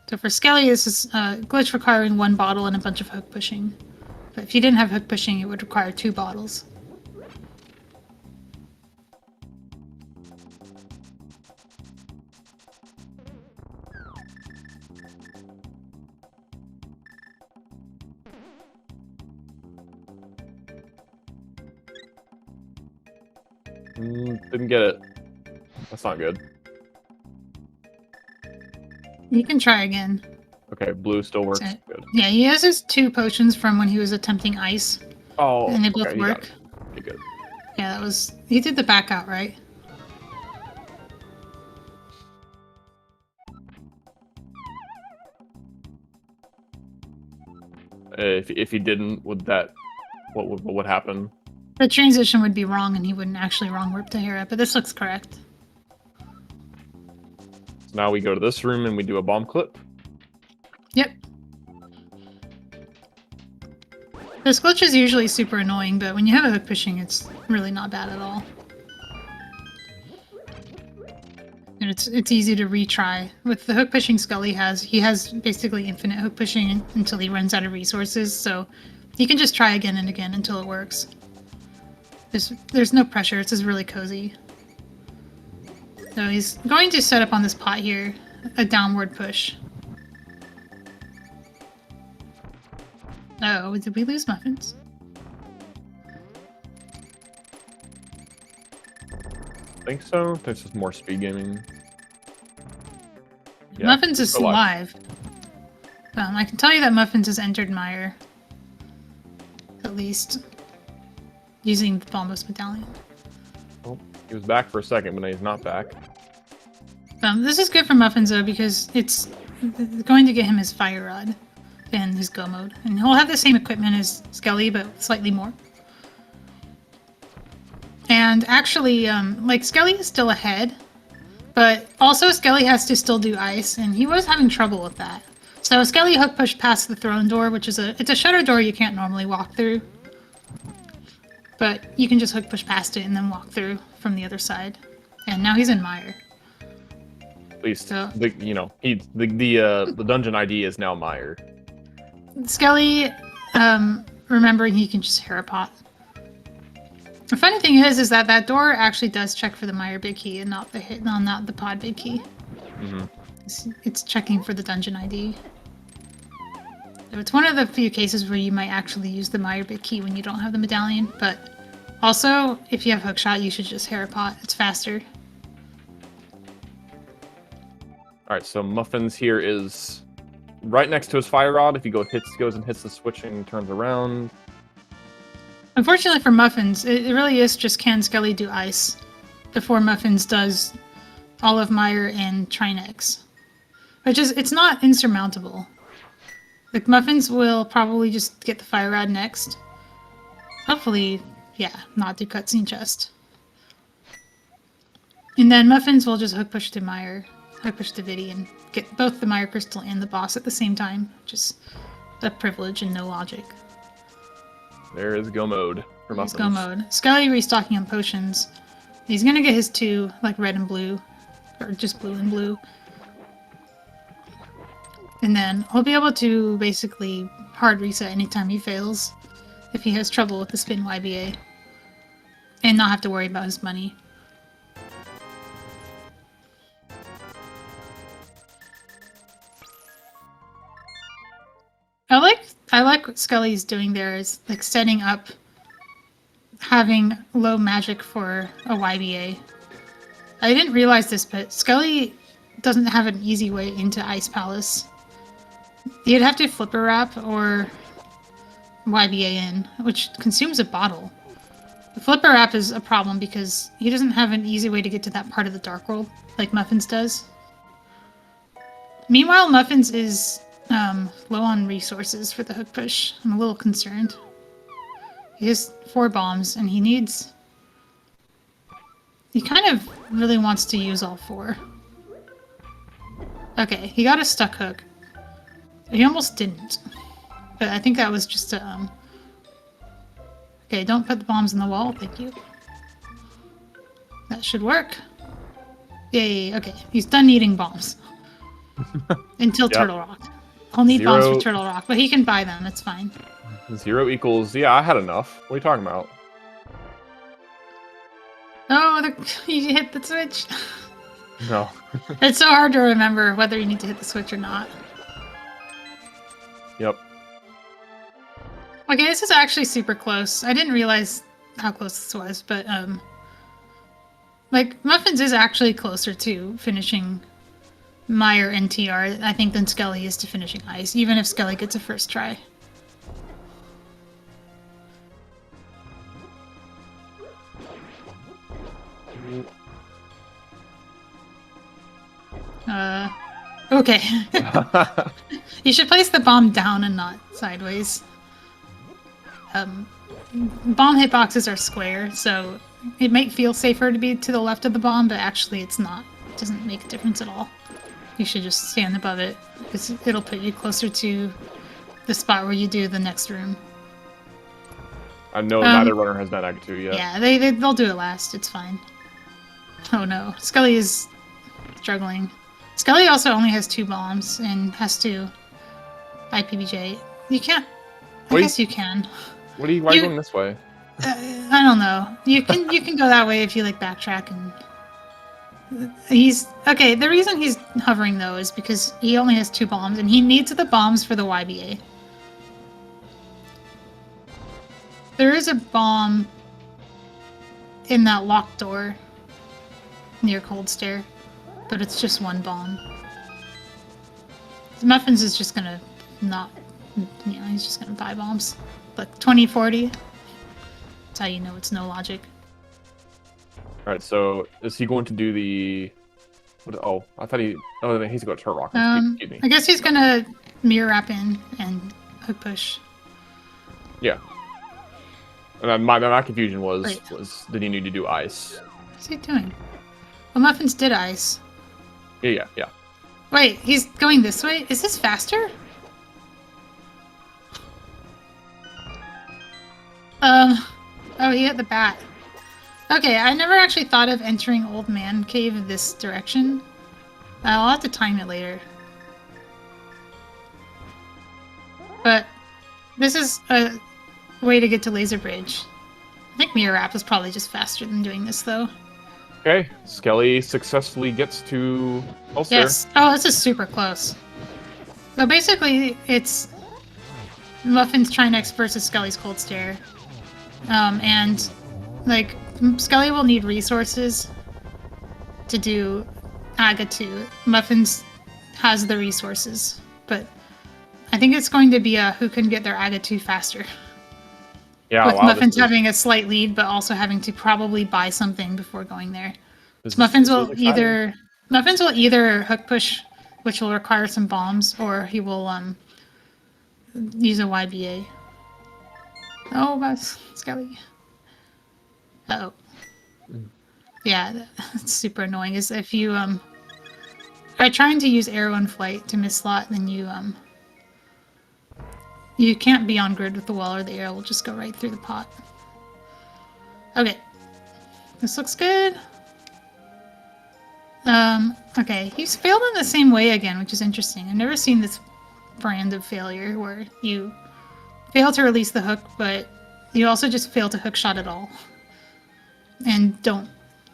Speaker 1: So for Skele, this is a glitch requiring 1 bottle and a bunch of hook pushing. But if you didn't have hook pushing, it would require 2 bottles.
Speaker 2: Didn't get it. That's not good.
Speaker 1: You can try again.
Speaker 2: Okay, blue still works.
Speaker 1: So,
Speaker 2: good.
Speaker 1: Yeah, he has his 2 potions from when he was attempting ice.
Speaker 2: Oh,
Speaker 1: and they both work.
Speaker 2: Okay, good.
Speaker 1: Yeah, that was... He did the back out, right?
Speaker 2: If he didn't, would that... What would happen?
Speaker 1: The transition would be wrong, and he wouldn't actually wrong warp to Hera, but this looks correct.
Speaker 2: So now we go to this room and we do a bomb clip.
Speaker 1: Yep. This glitch is usually super annoying, but when you have a hook pushing, it's really not bad at all. And it's easy to retry. With the hook pushing Skele he has basically infinite hook pushing until he runs out of resources, so you can just try again and again until it works. There's no pressure, it's just really cozy. So he's going to set up on this pot here a downward push. Oh, did we lose Muffins?
Speaker 2: I think so. This is more speed gaming.
Speaker 1: Yeah, Muffins is alive. I can tell you that Muffins has entered Meyer. At least. Using the Bombos Medallion.
Speaker 2: Oh, he was back for a second, but now he's not back.
Speaker 1: This is good for Muffins, though, because it's going to get him his Fire Rod and his Go Mode. And he'll have the same equipment as Skele, but slightly more. And actually, like, Skele is still ahead, but also Skele has to still do ice, and he was having trouble with that. So Skele hook pushed past the throne door, which is it's a shutter door you can't normally walk through. But you can just hook push past it and then walk through from the other side. And now he's in mire.
Speaker 2: At least,
Speaker 1: So,
Speaker 2: the dungeon ID is now mire.
Speaker 1: Skele, remembering he can just Harapot. The funny thing is that that door actually does check for the mire big key and not the pod big key.
Speaker 2: Mm-hmm.
Speaker 1: It's checking for the dungeon ID. So it's one of the few cases where you might actually use the mire big key when you don't have the medallion, but also, if you have hookshot, you should just Harapot. It's faster.
Speaker 2: Alright, so Muffins here is right next to his fire rod. If he goes and hits the switch and turns around.
Speaker 1: Unfortunately for Muffins, it really is just can Skele do ice before Muffins does all of mire and Trinex. It's not insurmountable. Like, Muffins will probably just get the fire rod next. Hopefully, yeah, not do cutscene chest. And then Muffins will just hook push to mire, hook push to Viddy, and get both the mire crystal and the boss at the same time. Just a privilege and no logic.
Speaker 2: There is go mode for Muffins.
Speaker 1: Go mode. Skele restocking on potions. He's gonna get his 2, like, red and blue. Or just blue and blue. And then he'll be able to basically hard reset anytime he fails. If he has trouble with the spin YBA. And not have to worry about his money. I like what Skele's doing there is like setting up having low magic for a YBA. I didn't realize this, but Skele doesn't have an easy way into Ice Palace. You'd have to flipper wrap or YBA in, which consumes a bottle. The flipper wrap is a problem because he doesn't have an easy way to get to that part of the Dark World like Muffins does. Meanwhile, Muffins is low on resources for the hook push. I'm a little concerned. He has 4 bombs and he kind of really wants to use all 4. Okay, he got a stuck hook. He almost didn't. But I think that was just a, Okay, don't put the bombs in the wall, thank you. That should work. Yay, okay. He's done needing bombs. Until
Speaker 2: Yep.
Speaker 1: Turtle Rock. I'll need bombs for Turtle Rock, but he can buy them, it's fine.
Speaker 2: 0 equals, yeah, I had enough. What are you talking about?
Speaker 1: Oh, you hit the switch.
Speaker 2: No.
Speaker 1: It's so hard to remember whether you need to hit the switch or not.
Speaker 2: Yep.
Speaker 1: Okay, this is actually super close. I didn't realize how close this was, but like Muffins is actually closer to finishing mire and TR, I think, than Skele is to finishing Ice, even if Skele gets a first try. Okay. You should place the bomb down and not sideways. Bomb hitboxes are square, so it might feel safer to be to the left of the bomb, but actually it's not. It doesn't make a difference at all. You should just stand above it, because it'll put you closer to the spot where you do the next room.
Speaker 2: I know neither runner has that Act 2 yet.
Speaker 1: Yeah, they'll do it last. It's fine. Oh no, Skele is struggling. Skele also only has 2 bombs and has to IPBJ. You can't. I guess you can.
Speaker 2: Why are you going this way?
Speaker 1: I don't know. You can go that way if you like backtrack and. He's okay. The reason he's hovering though is because he only has 2 bombs and he needs the bombs for the YBA. There is a bomb in that locked door near Cold Stare, but it's just 1 bomb. Muffins is just gonna not, he's just gonna buy bombs. Like 2040. That's how you know it's no logic.
Speaker 2: Alright, so is he going to do the... Oh, I thought he... Oh, he's going to Turtle Rock. Excuse me.
Speaker 1: I guess he's gonna mirror wrap in and hook push.
Speaker 2: Yeah. And my confusion was did he need to do Ice?
Speaker 1: What's he doing? Well, Muffins did Ice.
Speaker 2: Yeah.
Speaker 1: Wait, he's going this way? Is this faster? Oh, he hit the bat. Okay, I never actually thought of entering Old Man Cave in this direction. I'll have to time it later. But this is a way to get to Laser Bridge. I think Mirror Wrap is probably just faster than doing this, though.
Speaker 2: Okay, Skele successfully gets to Ulster.
Speaker 1: Yes. Oh, this is super close. So basically, it's Muffins trying X versus Skele's Cold Stare. And, like, Skele will need resources to do Aga 2. Muffins has the resources, but I think it's going to be a who can get their Aga 2 faster.
Speaker 2: Yeah,
Speaker 1: with
Speaker 2: wow,
Speaker 1: Muffins having a slight lead, but also having to probably buy something before going there. So Muffins will either hook push, which will require some bombs, or he will use a YBA. Oh, that's Skele. Uh oh. Yeah, that's super annoying. Is if you by trying to use arrow in flight to miss slot, then you can't be on grid with the wall, or the arrow will just go right through the pot. Okay, this looks good. Okay, he's failed in the same way again, which is interesting. I've never seen this brand of failure where you fail to release the hook, but you also just fail to hook shot at all. And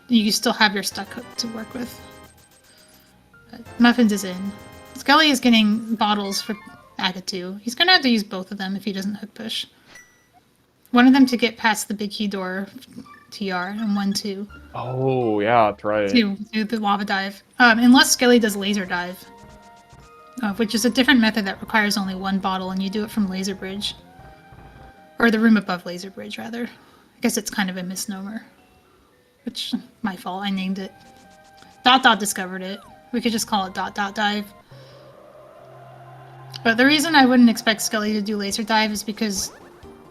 Speaker 1: you still have your stuck hook to work with. But Muffins is in. Skele is getting bottles for Aga 2. He's gonna have to use both of them if he doesn't hook push. One of them to get past the big key door TR, and one to...
Speaker 2: Oh, yeah, that's right.
Speaker 1: To do the lava dive. Unless Skele does laser dive. Which is a different method that requires only one bottle, and you do it from Laser Bridge. Or the room above Laser Bridge, rather. I guess it's kind of a misnomer. Which, my fault, I named it. Dot discovered it. We could just call it Dot dive. But the reason I wouldn't expect Skele to do laser dive is because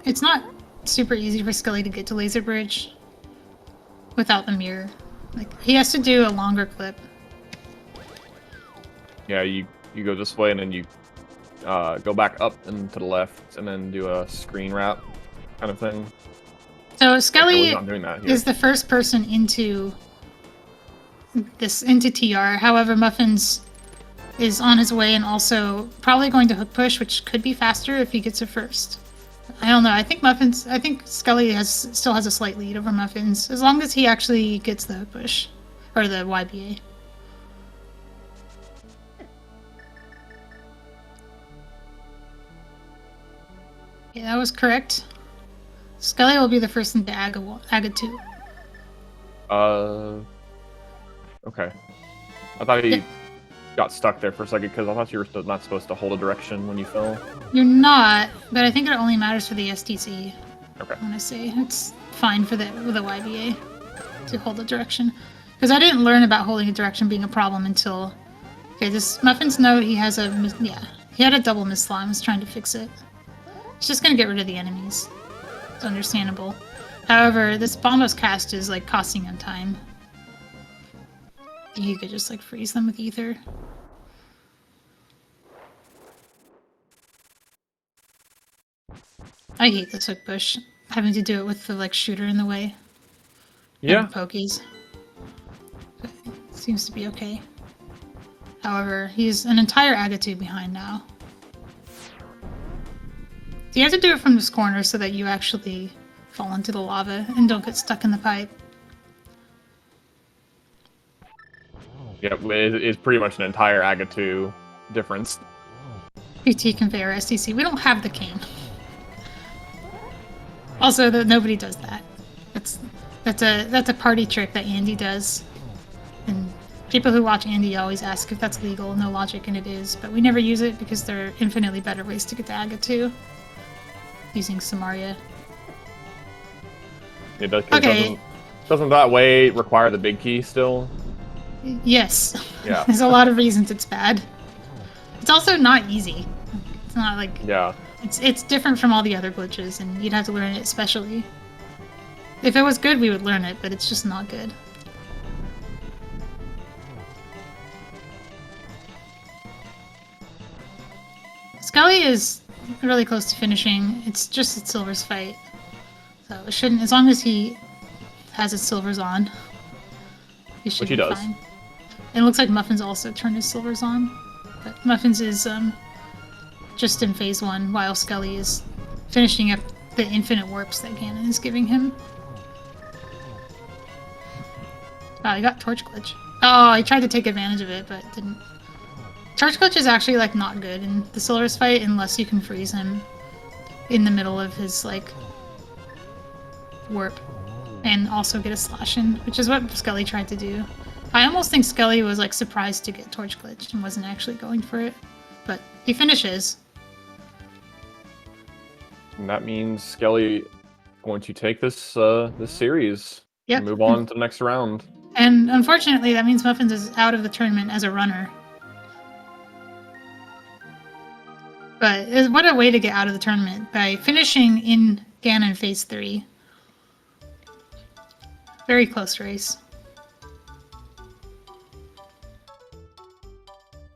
Speaker 1: it's not super easy for Skele to get to Laser Bridge without the mirror. Like, he has to do a longer clip.
Speaker 2: Yeah, you go this way and then you go back up and to the left and then do a screen wrap kind of thing.
Speaker 1: So Skele
Speaker 2: not doing that here.
Speaker 1: is the first person into TR. However, Muffins is on his way and also probably going to hook push, which could be faster if he gets it first. I don't know. I think Skele still has a slight lead over Muffins, as long as he actually gets the hook push. Or the YBA. Yeah, that was correct. Skele will be the first into Aga 2.
Speaker 2: Okay. I thought he got stuck there for a second because I thought you were not supposed to hold a direction when you fell.
Speaker 1: You're not, but I think it only matters for the STC.
Speaker 2: Okay.
Speaker 1: I want to say it's fine for the YBA to hold a direction, because I didn't learn about holding a direction being a problem until this Muffins note. He had a double miss slot. I was trying to fix it. It's just gonna get rid of the enemies. It's understandable. However, this Bombos cast is like costing him time. You could just like freeze them with ether. I hate this hook push. Having to do it with the like shooter in the way.
Speaker 2: Yeah.
Speaker 1: And pokies. But it seems to be okay. However, he's an entire Aga 2 behind now. So you have to do it from this corner so that you actually fall into the lava and don't get stuck in the pipe.
Speaker 2: Yeah, it's pretty much an entire Aga 2 difference.
Speaker 1: PT conveyor STC. We don't have the cane. Also, nobody does that. That's a party trick that Andy does. And people who watch Andy always ask if that's legal. No logic, and it is. But we never use it because there are infinitely better ways to get to Aga 2. Using Samaria.
Speaker 2: It does, okay. Doesn't that way require the big key still?
Speaker 1: Yes.
Speaker 2: Yeah.
Speaker 1: There's a lot of reasons it's bad. It's also not easy. It's not like...
Speaker 2: Yeah.
Speaker 1: It's different from all the other glitches, and you'd have to learn it specially. If it was good, we would learn it, but it's just not good. Skele is really close to finishing. It's just at Silver's fight. So it shouldn't... As long as he has its silvers on. He should
Speaker 2: Which he
Speaker 1: be
Speaker 2: does.
Speaker 1: fine. And it looks like Muffins also turned his silvers on. But Muffins is just in phase 1, while Skele is finishing up the infinite warps that Ganon is giving him. Oh, I got Torch Glitch. Oh, I tried to take advantage of it, but didn't. Torch Glitch is actually, like, not good in the Silvers fight unless you can freeze him in the middle of his, like, warp. And also get a slash in, which is what Skele tried to do. I almost think Skele was, like, surprised to get Torch Glitch and wasn't actually going for it. But he finishes.
Speaker 2: And that means Skele going to take this this series and move on to the next round.
Speaker 1: And unfortunately, that means Muffins is out of the tournament as a runner. But what a way to get out of the tournament, by finishing in Ganon phase 3. Very close race.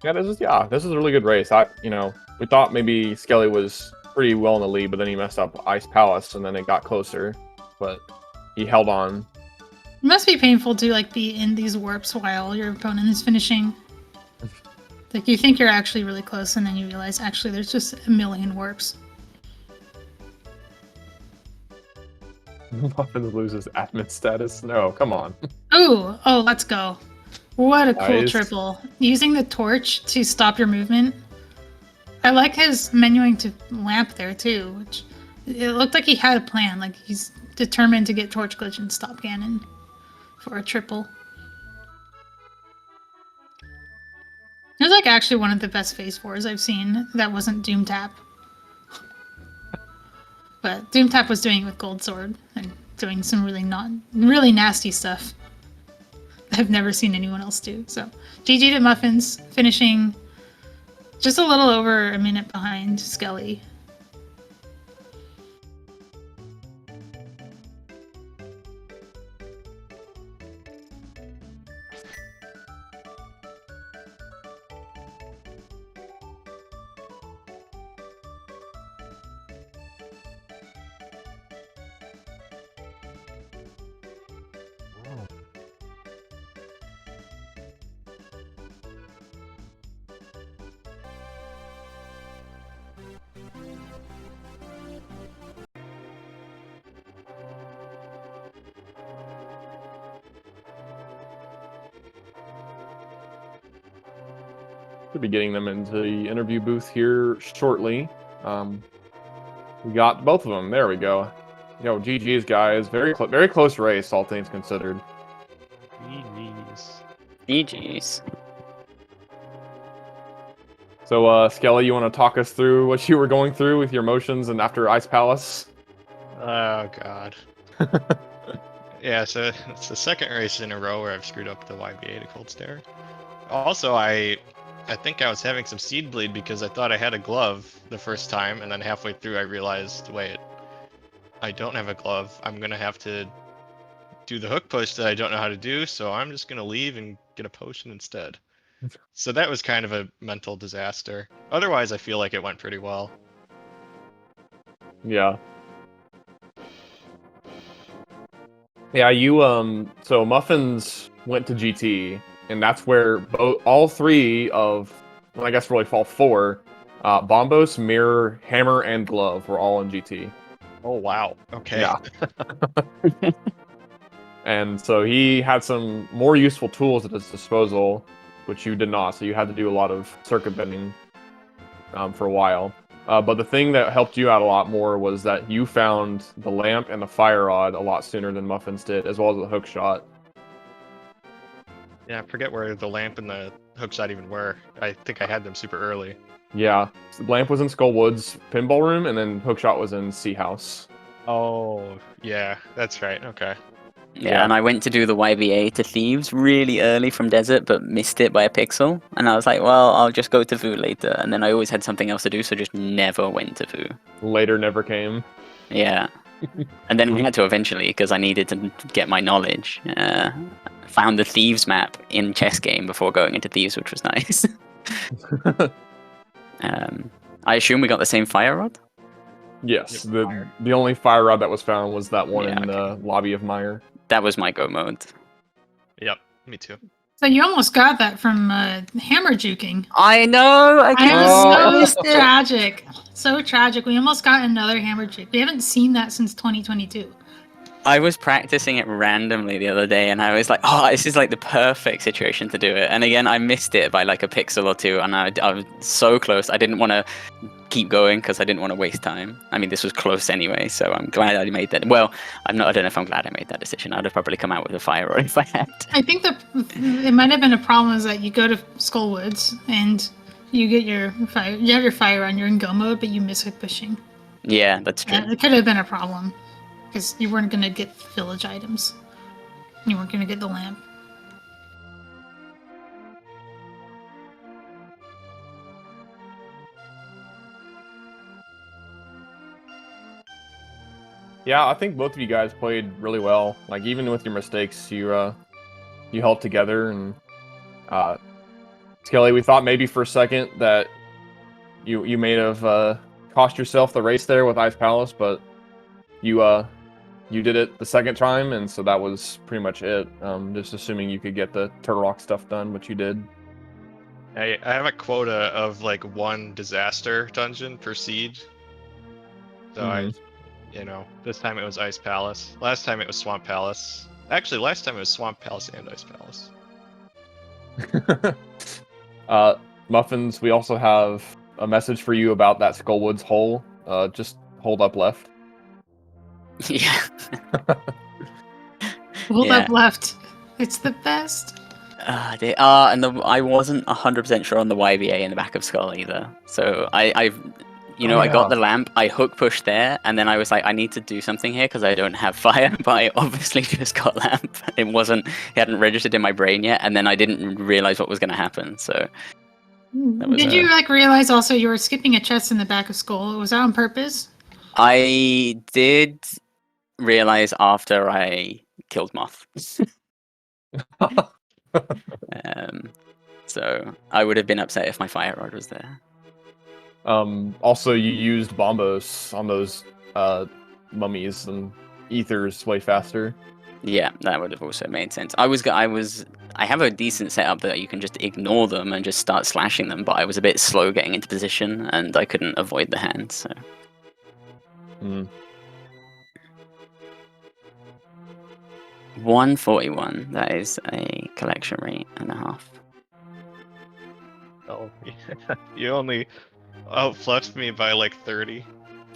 Speaker 2: Yeah, this is a really good race. We thought maybe Skele was pretty well in the lead, but then he messed up Ice Palace, and then it got closer. But he held on.
Speaker 1: It must be painful to like be in these warps while your opponent is finishing. Like you think you're actually really close, and then you realize actually there's just a million warps.
Speaker 2: Muffins loses admin status. No, come on.
Speaker 1: Oh, let's go. What a cool
Speaker 2: Nice.
Speaker 1: triple. Using the torch to stop your movement. I like his menuing to lamp there too, which it looked like he had a plan. Like he's determined to get Torch Glitch and stop Ganon for a triple. It was like actually one of the best phase 4s I've seen that wasn't Doom Tap. But Doom Tap was doing it with Gold Sword and doing some really nasty stuff I've never seen anyone else do. So GG to Muffins, finishing just a little over a minute behind Skele.
Speaker 2: Should be getting them into the interview booth here shortly. We got both of them. There we go. GG's guys. Very close race, all things considered.
Speaker 3: GG's.
Speaker 2: So, Skele, you want to talk us through what you were going through with your emotions and after Ice Palace?
Speaker 4: Oh god. Yeah, so it's the second race in a row where I've screwed up the YBA to Cold Stare. Also, I think I was having some seed bleed because I thought I had a glove the first time, and then halfway through I realized, wait, I don't have a glove. I'm gonna have to do the hook push that I don't know how to do, so I'm just gonna leave and get a potion instead. So that was kind of a mental disaster. Otherwise, I feel like it went pretty well.
Speaker 2: Yeah. Yeah, so Muffins went to GT, and that's where all three of, well, I guess really all four, Bombos, Mirror, Hammer, and Glove were all in GT.
Speaker 4: Oh, wow. Okay.
Speaker 2: Yeah. And so he had some more useful tools at his disposal, which you did not, so you had to do a lot of circuit bending for a while. But the thing that helped you out a lot more was that you found the lamp and the fire rod a lot sooner than Muffins did, as well as the hook shot.
Speaker 4: Yeah, I forget where the lamp and the hook shot even were. I think I had them super early.
Speaker 2: Yeah, so the lamp was in Skullwood's pinball room, and then hook shot was in Sea House.
Speaker 4: Oh, yeah, that's right. Okay.
Speaker 3: Yeah, and I went to do the YBA to Thieves really early from Desert, but missed it by a pixel. And I was like, well, I'll just go to Vu later. And then I always had something else to do, so just never went to Vu.
Speaker 2: Later never came.
Speaker 3: Yeah. And then we had to eventually, because I needed to get my knowledge. Found the Thieves map in Chess Game before going into Thieves, which was nice. I assume we got the same fire rod?
Speaker 2: Yes,
Speaker 4: Yep,
Speaker 2: the only fire rod that was found was that one
Speaker 3: Yeah,
Speaker 2: in the lobby of Meyer.
Speaker 3: That was my go mode.
Speaker 4: Yep, me too.
Speaker 1: So you almost got that from hammer juking.
Speaker 3: I know. I
Speaker 1: I was
Speaker 3: missed
Speaker 1: so tragic. So tragic. We almost got another hammer juke. We haven't seen that since 2022.
Speaker 3: I was practicing it randomly the other day, and I was like, "Oh, this is like the perfect situation to do it." And again, I missed it by like a pixel or two, and I was so close. I didn't want to keep going because I didn't want to waste time. I mean, this was close anyway, so I'm glad I made that. Well, I don't know if I'm glad I made that decision. I'd have probably come out with a fire rod if I had.
Speaker 1: I think it might have been a problem is that you go to Skull Woods and you get your fire. You have your fire on. You're in go mode, but you miss it pushing.
Speaker 3: Yeah, that's true.
Speaker 1: It could have been a problem because you weren't going to get village items. You weren't going to get the lamp.
Speaker 2: Yeah, I think both of you guys played really well. Like even with your mistakes, you held together. And Skele, we thought maybe for a second that you may have cost yourself the race there with Ice Palace, but you did it the second time, and so that was pretty much it. Just assuming you could get the Turtle Rock stuff done, which you did.
Speaker 4: I have a quota of like 1 disaster dungeon per seed. So this time it was Ice Palace. Last time it was Swamp Palace. Actually, last time it was Swamp Palace and Ice Palace.
Speaker 2: Muffins, we also have a message for you about that Skullwoods hole. Just hold up left.
Speaker 3: Yeah.
Speaker 1: Hold up left. It's the best.
Speaker 3: And I wasn't 100% sure on the YBA in the back of Skull either. So I got the lamp, I hook pushed there, and then I was like, I need to do something here because I don't have fire, but I obviously just got lamp. It hadn't registered in my brain yet, and then I didn't realize what was going to happen, so...
Speaker 1: Did you realize also you were skipping a chest in the back of Skull? Was that on purpose?
Speaker 3: I did realize after I killed Moth. So I would have been upset if my fire rod was there.
Speaker 2: Also, you used bombos on those mummies and ethers way faster.
Speaker 3: Yeah, that would have also made sense. I have a decent setup that you can just ignore them and just start slashing them, but I was a bit slow getting into position and I couldn't avoid the hand, so... 141, that is a collection rate and a half.
Speaker 4: Oh, you only outfluffed me by like 30.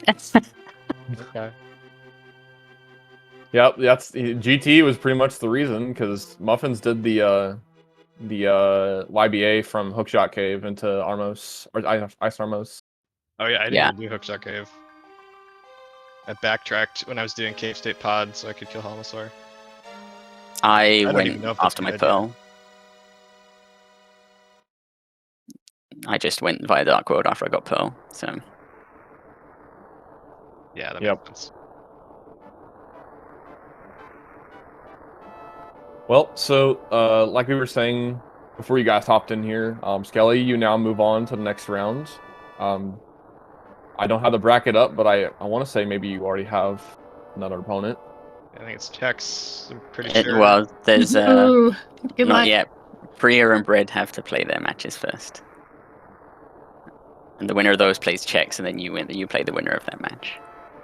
Speaker 4: Okay.
Speaker 2: Yep, GT was pretty much the reason, because Muffins did the YBA from Hookshot Cave into Armos, or Ice Armos.
Speaker 4: Oh yeah, I didn't even do Hookshot Cave. I backtracked when I was doing Cave State Pod so I could kill Holosaur.
Speaker 3: I went after my Pearl. I just went via Dark World after I got Pearl, so...
Speaker 4: Yeah, that makes sense.
Speaker 2: Well, so, like we were saying before you guys hopped in here, Skele, you now move on to the next round. I don't have the bracket up, but I want to say maybe you already have another opponent.
Speaker 4: I think it's Chex, I'm pretty sure.
Speaker 3: Well, there's...
Speaker 1: Ooh, good
Speaker 3: not
Speaker 1: luck.
Speaker 3: yet. Priya and Bread have to play their matches first. And the winner of those plays Chex, and then you play the winner of that match.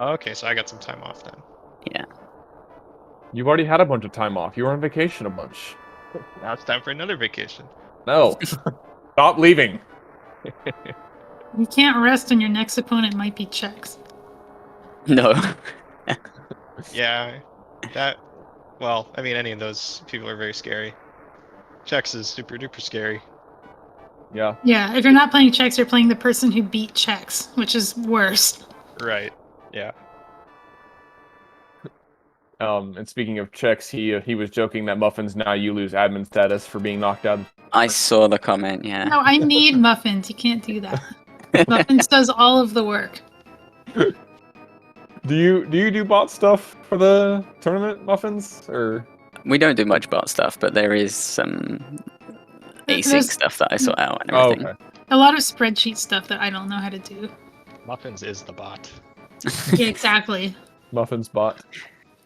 Speaker 4: Okay, so I got some time off then.
Speaker 3: Yeah.
Speaker 2: You've already had a bunch of time off. You were on vacation a bunch.
Speaker 4: Now it's time for another vacation.
Speaker 2: No. Stop leaving.
Speaker 1: You can't rest and your next opponent might be Chex.
Speaker 3: No.
Speaker 4: Yeah, any of those people are very scary. Chex is super duper scary.
Speaker 2: Yeah.
Speaker 1: Yeah, if you're not playing Chex, you're playing the person who beat Chex, which is worse.
Speaker 4: Right, yeah.
Speaker 2: And speaking of Chex, he was joking that Muffins, now you lose admin status for being knocked out.
Speaker 3: I saw the comment, yeah.
Speaker 1: No, I need Muffins. You can't do that. Muffins does all of the work.
Speaker 2: Do you do bot stuff for the tournament, Muffins? Or
Speaker 3: We don't do much bot stuff, but there is some async stuff that I sort out and everything.
Speaker 2: okay.
Speaker 1: A lot of spreadsheet stuff that I don't know how to do.
Speaker 4: Muffins is the bot.
Speaker 1: Yeah, exactly.
Speaker 2: Muffins bot.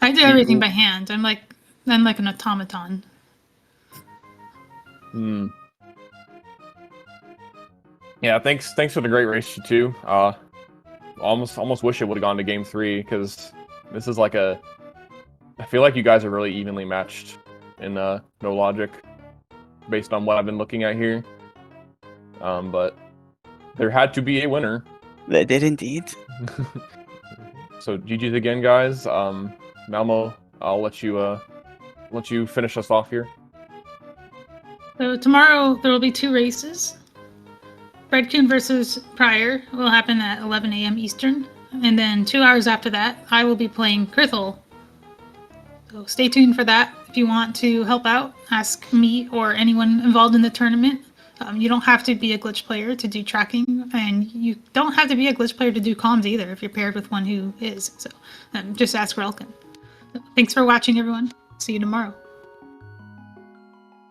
Speaker 1: I do everything by hand. I'm like Then like an automaton.
Speaker 2: Hmm. Yeah, thanks for the great race too. Almost wish it would have gone to game 3 because this is like a. I feel like you guys are really evenly matched in no logic, based on what I've been looking at here. But there had to be a winner.
Speaker 3: They did indeed.
Speaker 2: So GG's again, guys. Malmo, I'll let you finish us off here.
Speaker 1: So tomorrow there will be 2 races. Breadcoon versus Pryor will happen at 11 a.m. Eastern, and then 2 hours after that, I will be playing Krithel. So stay tuned for that. If you want to help out, ask me or anyone involved in the tournament. You don't have to be a glitch player to do tracking, and you don't have to be a glitch player to do comms either if you're paired with one who is. So just ask Relkin. Thanks for watching, everyone. See you tomorrow.